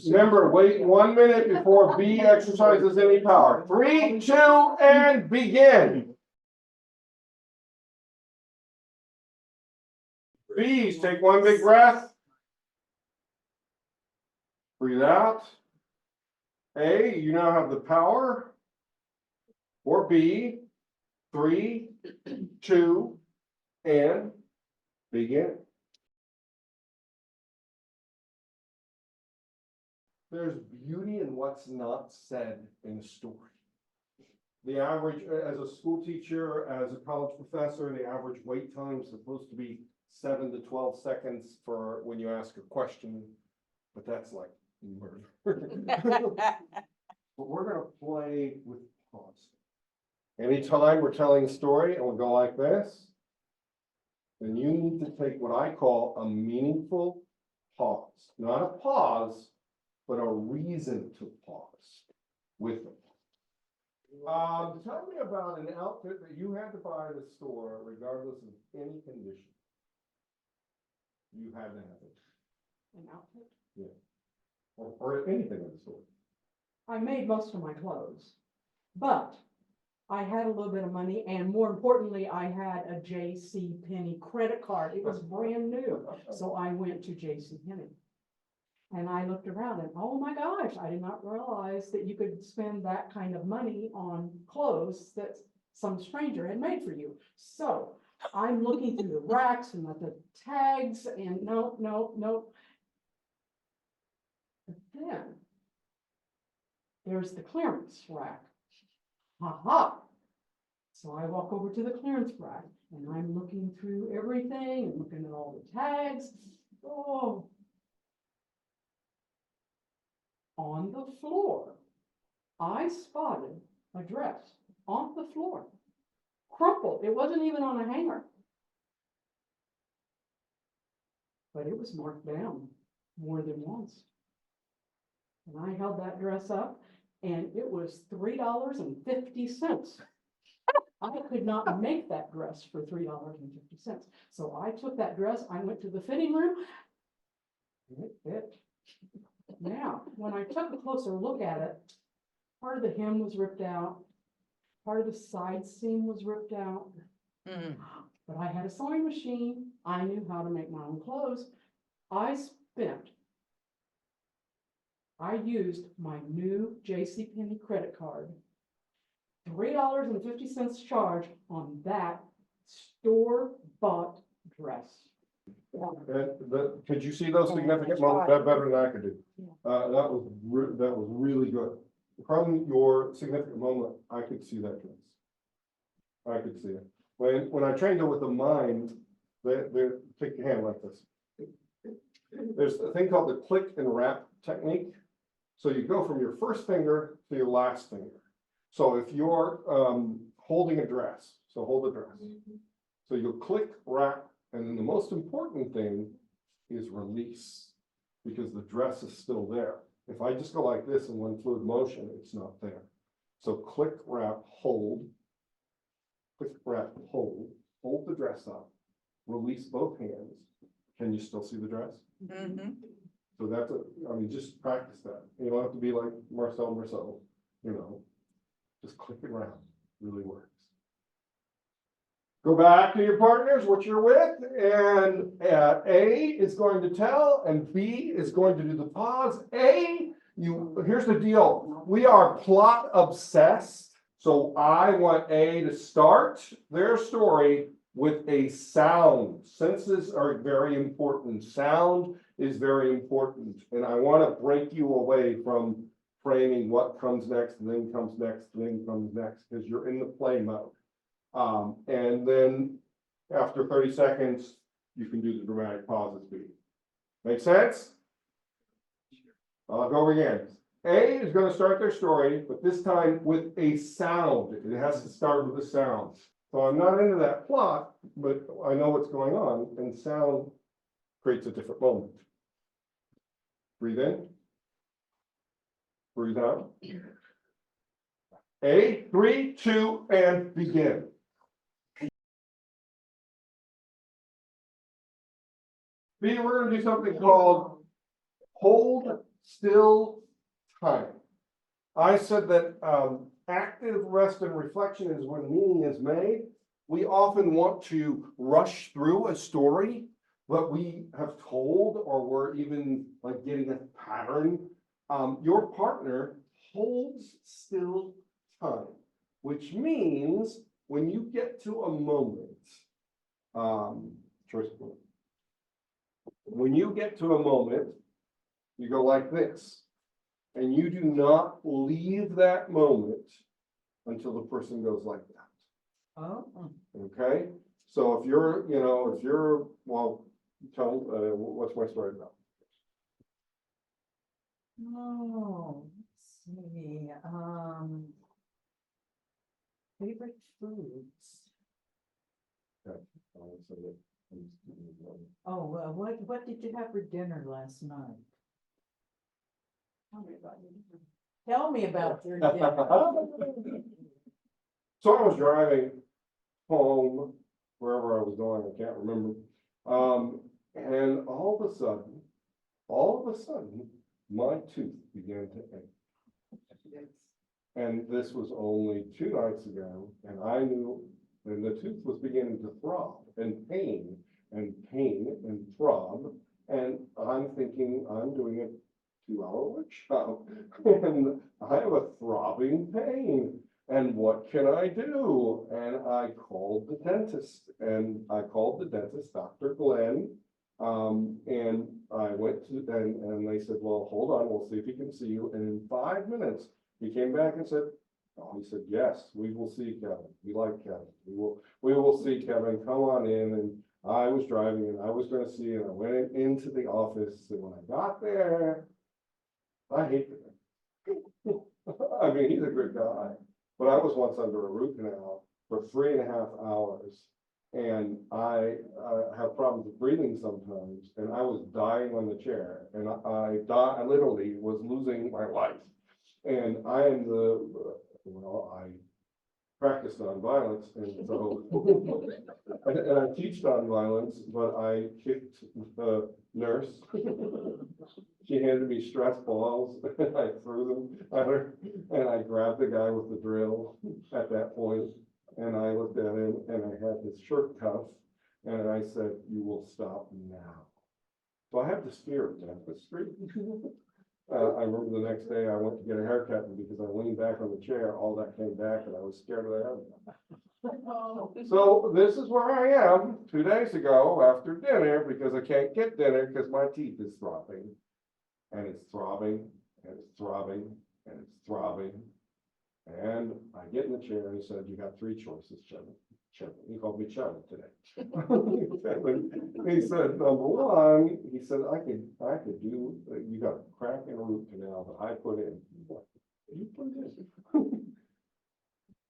Remember, wait 1 minute before B exercises any power. 3, 2, and begin. B's, take one big breath. Breathe out. A, you now have the power. Or B, 3, 2, and begin. There's beauty in what's not said in a story. The average, as a school teacher, as a college professor, the average wait time is supposed to be 7 to 12 seconds for when you ask a question, but that's like murder. But we're gonna play with pause. Anytime we're telling a story and we'll go like this, then you need to take what I call a meaningful pause. Not a pause, but a reason to pause with them. Tell me about an outfit that you had to buy at the store, regardless of any condition. You had to have it. An outfit? Yeah. Or anything in the store. I made most of my clothes, but I had a little bit of money, and more importantly, I had a J.C. Penney credit card. It was brand new, so I went to J.C. Penney. And I looked around and, oh my gosh, I did not realize that you could spend that kind of money on clothes that some stranger had made for you. So I'm looking through the racks and at the tags and no. But then there's the clearance rack. Ha. So I walk over to the clearance rack and I'm looking through everything and looking at all the tags. Oh. On the floor, I spotted a dress on the floor, crumpled. It wasn't even on a hanger, but it was marked down more than once. And I held that dress up and it was $3.50. I could not make that dress for $3.50. So I took that dress, I went to the fitting room. It fit. Now, when I took a closer look at it, part of the hem was ripped out, part of the side seam was ripped out. Mm. But I had a sewing machine, I knew how to make my own clothes. I used my new JCPenney credit card. $3.50 charge on that store-bought dress. Could you see those significant moments that better than I could do? That was really good. From your significant moment, I could see that dress. I could see it. When I trained her with the mind, take your hand like this. There's a thing called the click and wrap technique. So you go from your first finger to your last finger. So if you're holding a dress, so hold the dress. So you'll click, wrap, and then the most important thing is release, because the dress is still there. If I just go like this in one fluid motion, it's not there. So click, wrap, hold, click, wrap, hold the dress up, release both hands. Can you still see the dress? Mm-hmm. So that's just practice that. You don't have to be like Marcel, just click it around, really works. Go back to your partners, what you're with, and A is going to tell, and B is going to do the pause. Here's the deal. We are plot obsessed. So I want A to start their story with a sound. Senses are very important. Sound is very important. And I want to break you away from framing what comes next, and then comes next, and then comes next, because you're in the play mode. And then after 30 seconds, you can do the dramatic pauses beat. Make sense? I'll go over again. A is going to start their story, but this time with a sound. It has to start with a sound. So I'm not into that plot, but I know what's going on, and sound creates a different moment. Breathe in. Breathe out. A, 3, 2, and begin. B, we're going to do something called hold still time. I said that active rest and reflection is when meaning is made. We often want to rush through a story, but we have told, or we're even like getting a pattern. Your partner holds still time, which means when you get to a moment, when you get to a moment, you go like this, and you do not leave that moment until the person goes like that. Oh. Okay, so if you're, well, tell, what's my story about? Oh, let's see, favorite foods. Okay. Oh, what did you have for dinner last night? Tell me about your dinner. So I was driving home, wherever I was going, I can't remember. And all of a sudden, my tooth began to ache. And this was only 2 nights ago, and I knew, and the tooth was beginning to throb and pain and throb. And I'm thinking I'm doing a 2-hour workshop, and I have a throbbing pain. And what can I do? And I called the dentist, Dr. Glenn. And I went to, and they said, well, hold on, we'll see if he can see you. And in 5 minutes, he came back and said, he said, yes, we will see Kevin. We like Kevin. We will see Kevin. Come on in. And I was driving, and I was going to see, and I went into the office. And when I got there, I hated him. I mean, he's a good guy. But I was once under a root canal for 3.5 hours, and I have problems with breathing sometimes, and I was dying on the chair, and I literally was losing my life. And I am well, I practice nonviolence, and so, and I teach nonviolence, but I kicked the nurse. She handed me stress balls, and I threw them at her, and I grabbed the guy with the drill at that point, and I looked at him, and I had his shirt cuff, and I said, "You will stop now." So I have this fear of dentistry. I remember the next day I went to get a haircut, and because I leaned back on the chair, all that came back, and I was scared of that. So this is where I am 2 days ago after dinner, because I can't get dinner because my teeth is throbbing. And it's throbbing, and it's throbbing, and it's throbbing. And I get in the chair, and he said, "You got 3 choices, Chevy." He called me Chevy today. He said, "Number one," he said, I could do, you got a crack in a root canal that I put in." What? You put it in?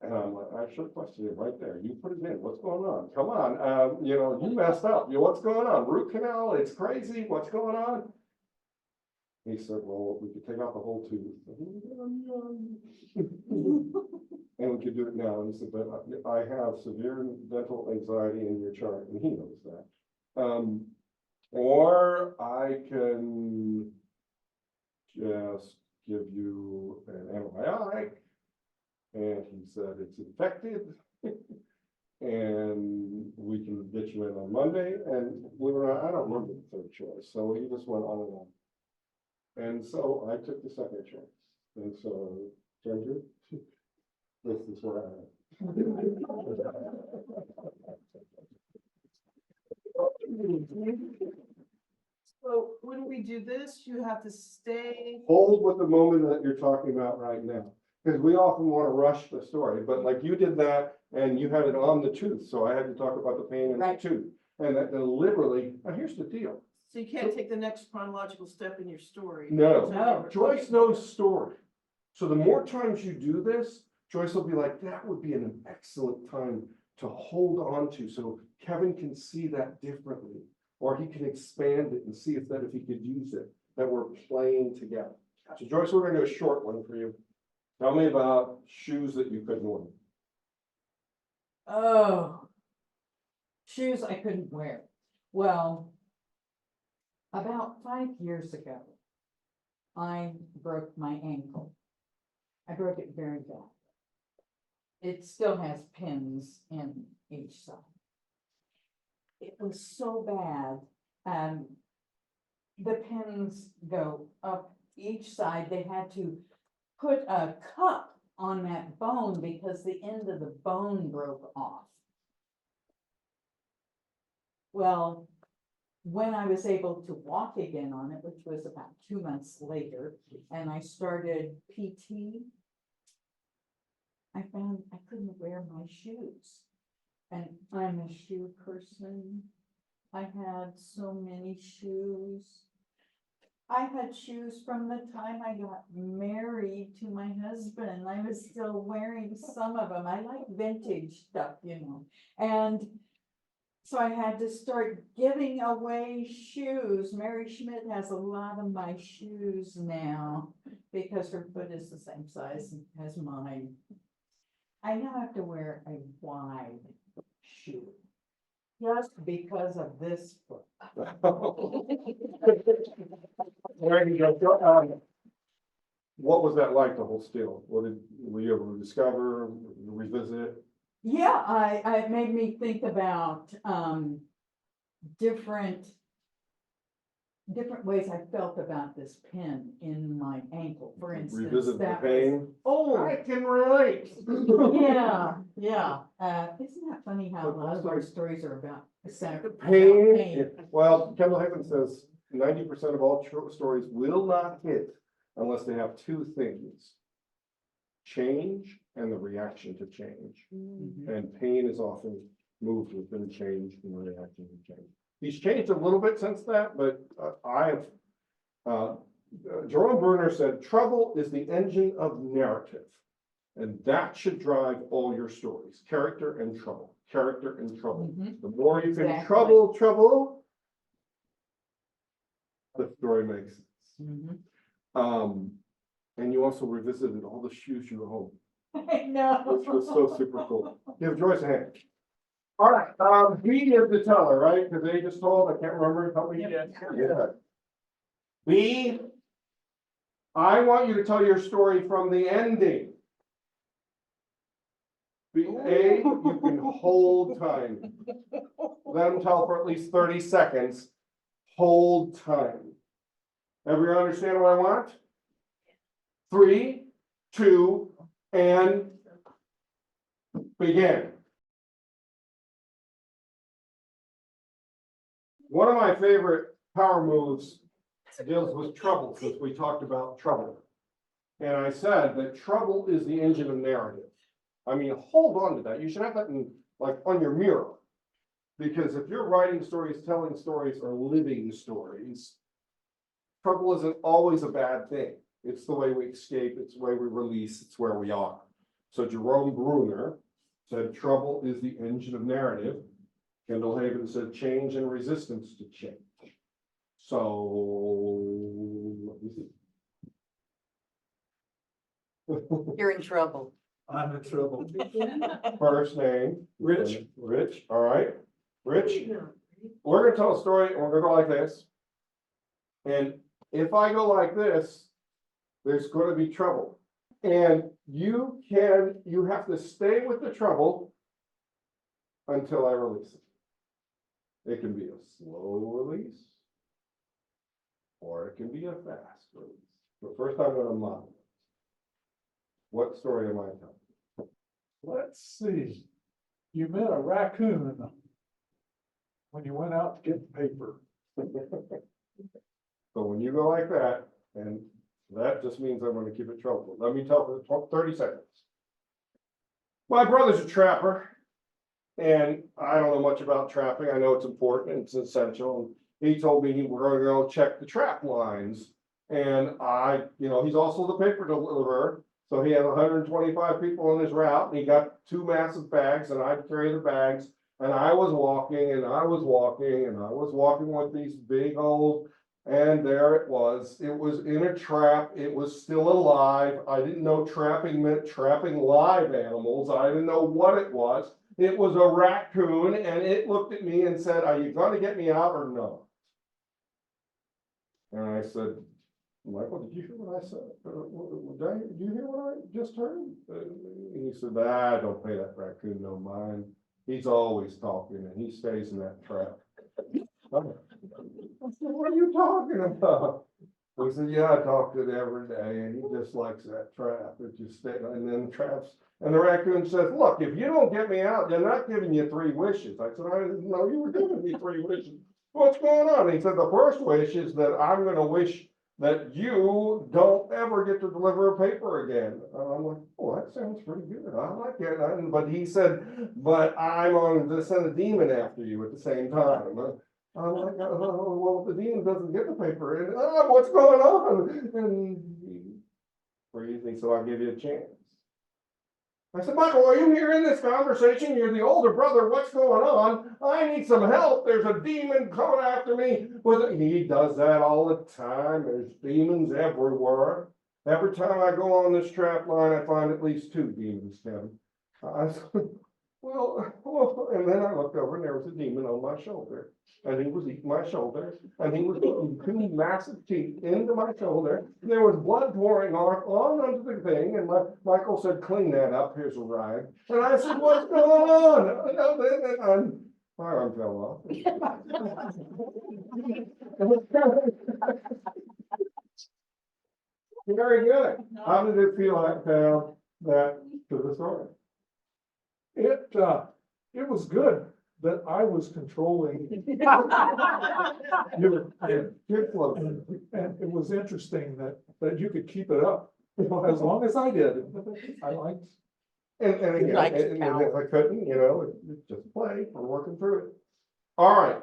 And I'm like, I should question it right there. You put it in. What's going on? Come on. You messed up. What's going on? Root canal? It's crazy. What's going on? He said, "Well, we could take out the whole tooth." And we could do it now. And he said, "But I have severe dental anxiety in your chart," and he knows that. Or I can just give you an antibiotic. And he said, "It's infected." And we can get you in on Monday. And believe it or not, I don't remember the third choice. So he just went on and on. And so I took the second choice. And so, Ginger, this is where I So when we do this, you have to stay. hold with the moment that you're talking about right now. Because we often want to rush the story, but like you did that and you had it on the tooth. So I had to talk about the pain in the Right. tooth. And that deliberately, now here's the deal. So you can't take the next chronological step in your story. No, No. Joyce knows story. So the more times you do this, Joyce will be like, "That would be an excellent time to hold on to, so Kevin can see that differently. Or he can expand it and see if he could use it, that we're playing together." So Joyce, we're gonna do a short one for you. Tell me about shoes that you couldn't wear. Oh, shoes I couldn't wear. Well, about 5 years ago, I broke my ankle. I broke it very bad. It still has pins in each side. It was so bad. The pins go up each side. They had to put a cup on that bone because the end of the bone broke off. Well, when I was able to walk again on it, which was about 2 months later, and I started PT, I found I couldn't wear my shoes. And I'm a shoe person. I had so many shoes. I had shoes from the time I got married to my husband. I was still wearing some of them. I like vintage stuff, And so I had to start giving away shoes. Mary Schmidt has a lot of my shoes now because her foot is the same size as mine. I now have to wear a wide shoe just because of this foot. There you go. What was that like, the whole steal? Were you able to discover, revisit? Yeah, it made me think about different ways I felt about this pin in my ankle, for instance. Revisit the that pain? was- Oh, I can relate. yeah. Isn't that funny how a lot of our stories are about Pain, well, Kendall Higgins says 90% of all stories will not hit unless they have 2 things: change and the reaction to change. Mhm. And pain is often moved within change and the reaction to change. He's changed a little bit since that, but Jerome Bruner said, "Trouble is the engine of narrative." And that should drive all your stories: character and trouble, character and trouble. Mhm. The more you can Exactly. trouble, the story makes sense. Mhm. And you also revisited all the shoes you own, I know. which was so super cool. Give Joyce a hand. All right, B is the teller, right? Because they just told, I can't remember, help me. Yes. Yeah. B, I want you to tell your story from the ending. B, A, you can hold time. Let them tell for at least 30 seconds. Hold time. Everyone understand what I want? 3, 2, and begin. One of my favorite power moves deals with trouble, since we talked about trouble. And I said that trouble is the engine of narrative. I mean, hold on to that. You should have that in, like, on your mirror. Because if you're writing stories, telling stories, or living stories, trouble isn't always a bad thing. It's the way we escape, it's the way we release, it's where we are. So Jerome Bruner said trouble is the engine of narrative. Kendall Haven said change and resistance to change. So, let me see. You're in trouble. I'm in trouble. First name. Rich. Rich, all right. Rich, we're gonna tell a story and we're gonna go like this. And if I go like this, there's gonna be trouble. And you have to stay with the trouble until I release it. It can be a slow release, or it can be a fast release. But first I'm gonna model. What story am I telling? Let's see. You met a raccoon when you went out to get the paper. So when you go like that, and that just means I'm gonna keep it trouble. Let me tell for 30 seconds. My brother's a trapper, and I don't know much about trapping. I know it's important, it's essential. He told me we're gonna go check the trap lines. And he's also the paper deliverer. So he had 125 people on his route, and he got 2 massive bags, and I'd carry the bags. And I was walking, and I was walking, and I was walking with these big old, and there it was. It was in a trap. It was still alive. I didn't know trapping meant trapping live animals. I didn't know what it was. It was a raccoon, and it looked at me and said, "Are you gonna get me out or no?" And I said, "Michael, did you hear what I said? Did you hear what I just heard?" He said, "Don't pay that raccoon no mind. He's always talking and he stays in that trap." I said, "What are you talking about?" He said, "Yeah, I talk to it every day and he just likes that trap. It just stays, and then traps." And the raccoon says, "Look, if you don't get me out, they're not giving you 3 wishes." I said, "I didn't know you were giving me 3 wishes. What's going on?" He said, "The first wish is that I'm gonna wish that you don't ever get to deliver a paper again." And I'm like, "Oh, that sounds pretty good. I like it." But he said, "But I'm going to send a demon after you at the same time." I'm like, "Oh, well, if the demon doesn't get the paper, and what's going on?" And he breathed, and so I'll give you a chance. I said, "Michael, are you hearing this conversation? You're the older brother. What's going on? I need some help. There's a demon coming after me." He does that all the time. There's demons everywhere. Every time I go on this trap line, I find at least 2 demons, Kevin. I said, well, and then I looked over and there was a demon on my shoulder. And he was eating my shoulder, and he was putting 2 massive teeth into my shoulder. There was blood pouring off on under the thing, and Michael said, "Clean that up, here's a rag." And I said, "What's going on?" And my arm fell off. Very good. How did it feel that to the story? It was good that I was controlling your, Good flow. and it was interesting that you could keep it up, as long as I did. I liked. And He again, likes and power. if I couldn't, it's just play, we're working through it. All right,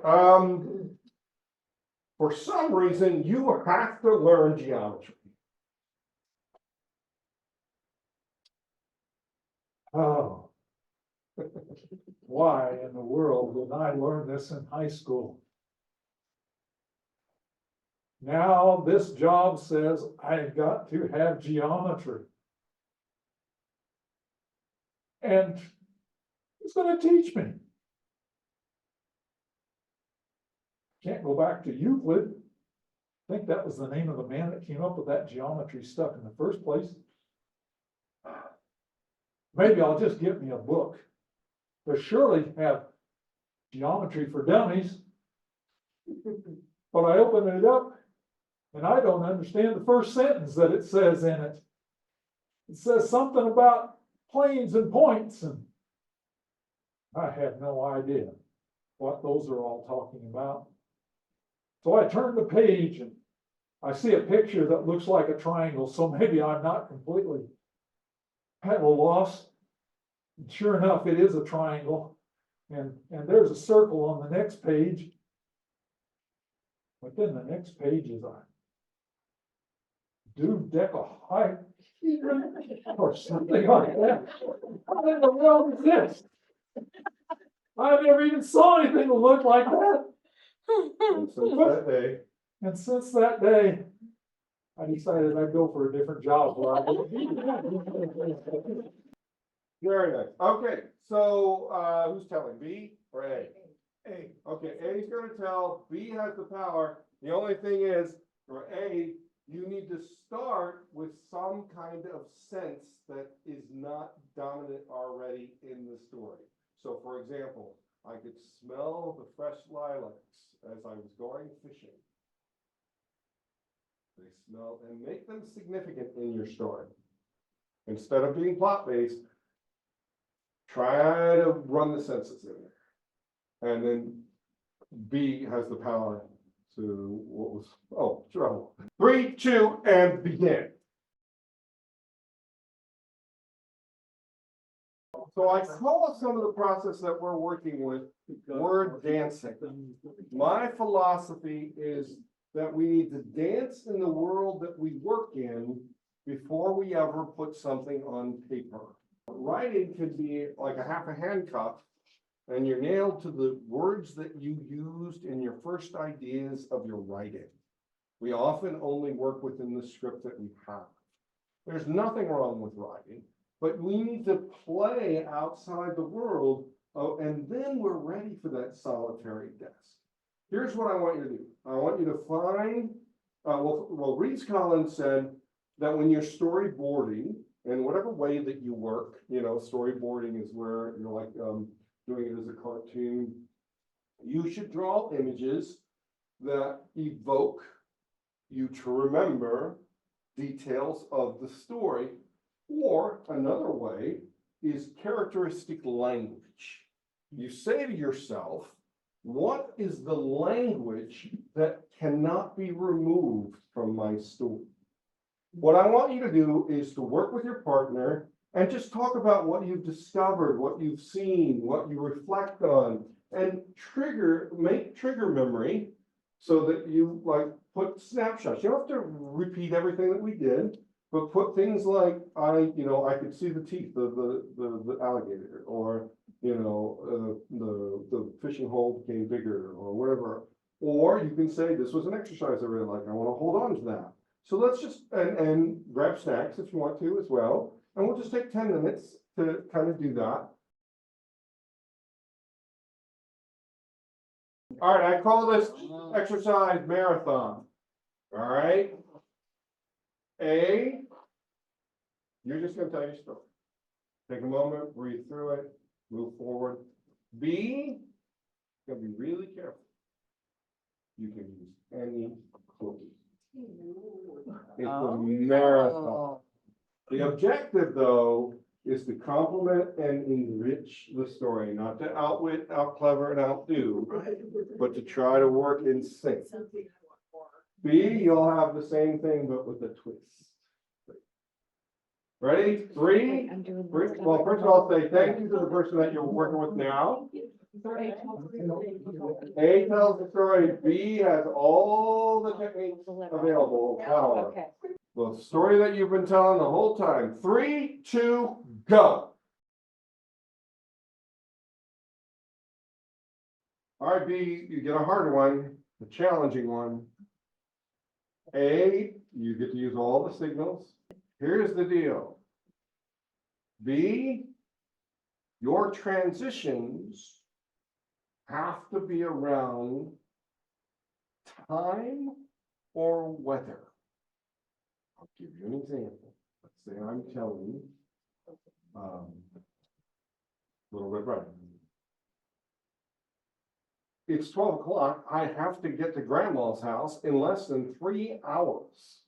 for some reason, you have to learn geometry. Oh. Why in the world did I learn this in high school? Now this job says I've got to have geometry. And it's gonna teach me. Can't go back to Euclid. I think that was the name of the man that came up with that geometry stuff in the first place. Maybe I'll just get me a book. They surely have geometry for dummies. But I open it up and I don't understand the first sentence that it says in it. It says something about planes and points, and I have no idea what those are all talking about. So I turn the page and I see a picture that looks like a triangle, so maybe I'm not completely at a loss. And sure enough, it is a triangle, and there's a circle on the next page. But then the next page is a dodecahedron or something like that. What in the world is this? I never even saw anything that looked like that. And since that day, I decided I'd go for a different job. Very nice. Okay, so, who's telling, B or A? A. Okay, A's gonna tell, B has the power. The only thing is, for A, you need to start with some kind of sense that is not dominant already in the story. So for example, I could smell the fresh lilacs as I was going fishing. They smell, and make them significant in your story. Instead of being plot-based, try to run the senses in there. And then B has the power to, what was, oh, trouble. 3, 2, and begin. So I call some of the process that we're working with word dancing. My philosophy is that we need to dance in the world that we work in before we ever put something on paper. Writing can be like a half a handcuff, and you're nailed to the words that you used in your first ideas of your writing. We often only work within the script that we have. There's nothing wrong with writing, but we need to play outside the world, and then we're ready for that solitary desk. Here's what I want you to do. I want you to find, well, Reeves Collins said that when you're storyboarding, in whatever way that you work, storyboarding is where you're like doing it as a cartoon, you should draw images that evoke you to remember details of the story. Or another way is characteristic language. You say to yourself, what is the language that cannot be removed from my story? What I want you to do is to work with your partner and just talk about what you've discovered, what you've seen, what you reflect on, and make trigger memory so that you put snapshots. You don't have to repeat everything that we did, but put things like, I could see the teeth of the alligator, or, the fishing hole became bigger, or whatever. Or you can say, this was an exercise I really like, I want to hold on to that. So let's just, and grab snacks if you want to as well. And we'll just take 10 minutes to kind of do that. All right, I call this exercise marathon. All right. A, you're just gonna tell your story. Take a moment, breathe through it, move forward. B, you're gonna be really careful. You can use any clue. It's a marathon. The objective, though, is to complement and enrich the story, not to outwit, outclever, and outdo, but to try to work in sync. B, you'll have the same thing, but with a twist. Ready? Three. Well, first of all, say thank you to the person that you're working with now. A tells the story. B has all the techniques available. Power. The story that you've been telling the whole time. 3, 2, go. All right, B, you get a harder one, a challenging one. A, you get to use all the signals. Here's the deal. B, your transitions have to be around time or weather. I'll give you an example. Let's say I'm telling Little Red Riding Hood. It's 12 o'clock. I have to get to grandma's house in less than 3 hours.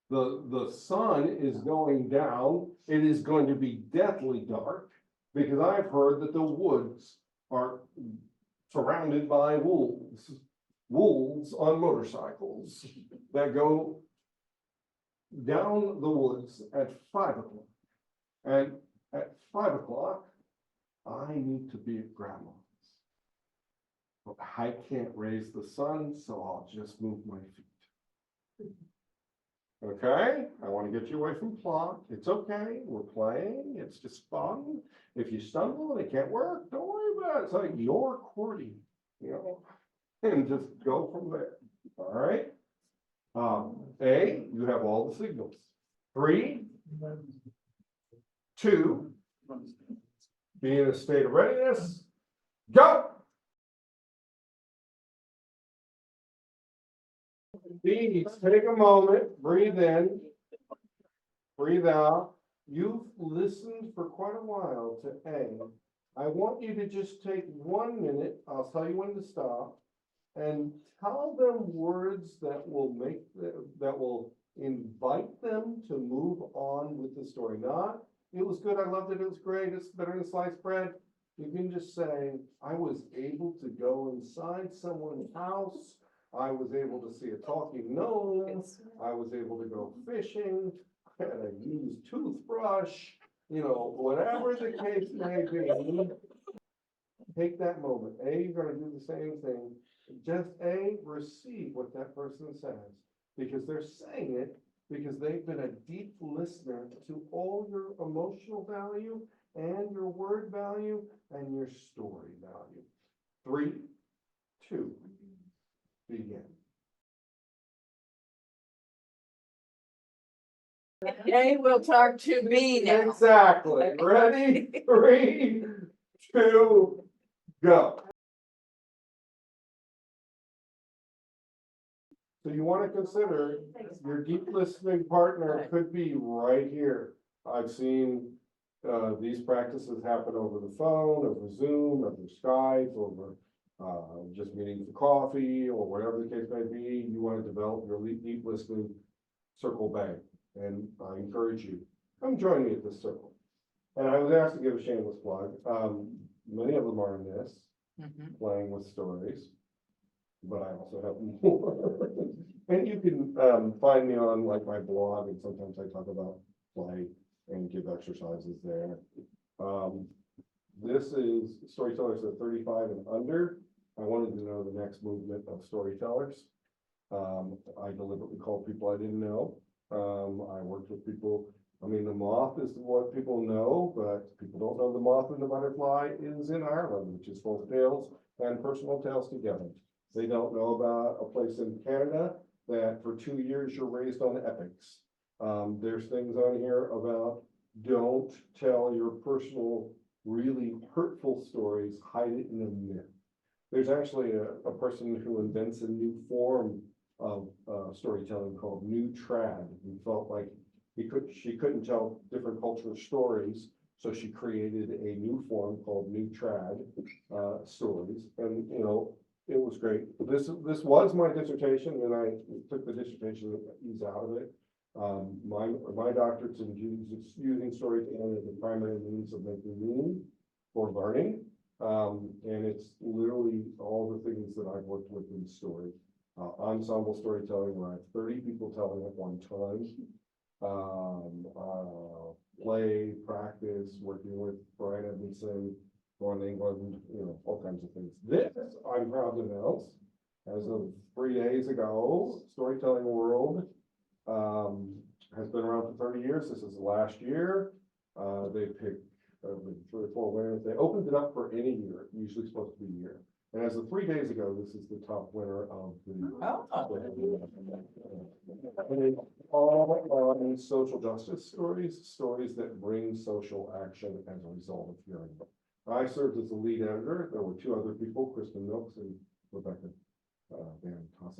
The sun is going down. It is going to be deathly dark because I've heard that the woods are surrounded by wolves. Wolves on motorcycles that go down the woods at 5 o'clock. And at 5 o'clock, I need to be at grandma's. But I can't raise the sun, so I'll just move my feet. Okay, I want to get you away from plot. It's okay, we're playing, it's just fun. If you stumble and it can't work, don't worry about it. It's like your Cordi, you know, and just go from there. All right. A, you have all the signals. 3, 2, be in a state of readiness. Go. B, take a moment, breathe in, breathe out. You've listened for quite a while to A. I want you to just take 1 minute, I'll tell you when to stop, and tell them words that will that will invite them to move on with the story. Not, it was good, I loved it, it was great, it's better than sliced bread. You can just say, I was able to go inside someone's house. I was able to see a talking gnome. I was able to go fishing. I had a used toothbrush, you know, whatever the case may be. Take that moment. A, you're going to do the same thing. Just A, receive what that person says, because they're saying it because they've been a deep listener to all your emotional value and your word value and your story value. 3, 2, begin. A will talk to B now. Exactly. Ready? 3, 2, go. So you want to consider your deep listening partner could be right here. I've seen these practices happen over the phone, over Zoom, over Skype, over just meeting for coffee, or whatever the case may be. You want to develop your deep listening circle bank, and I encourage you, come join me at this circle. And I was asked to give a shameless plug. Many of them are in this, playing with stories, but I also have more. And you can find me on like my blog, and sometimes I talk about play and give exercises there. This is storytellers at 35 and under. I wanted to know the next movement of storytellers. I deliberately called people I didn't know. I worked with people. I mean, the moth is what people know, but people don't know the moth and the butterfly is in Ireland, which is folk tales and personal tales together. They don't know about a place in Canada that for 2 years you're raised on epics. There's things on here about don't tell your personal, really hurtful stories, hide it in a myth. There's actually a person who invents a new form of storytelling called new trad. He felt like she couldn't tell different cultural stories, so she created a new form called new trad stories. And you know, it was great. This was my dissertation, and I took the dissertation ease out of it. My doctorate's in using storytelling as a primary means of making meaning for learning. And it's literally all the things that I've worked with in story. Ensemble storytelling, where I have 30 people telling at one time. Play, practice, working with Brian Edmondson, going to England, you know, all kinds of things. This, I'm proud to announce, as of 3 days ago, Storytelling World has been around for 30 years. This is the last year. They picked 3 or 4 winners. They opened it up for any year, usually supposed to be a year. And as of 3 days ago, this is the top winner of the. And it's all on social justice stories, stories that bring social action as a result of hearing. I served as the lead editor. There were 2 other people, Kristen Milks and Rebecca Van Tassel.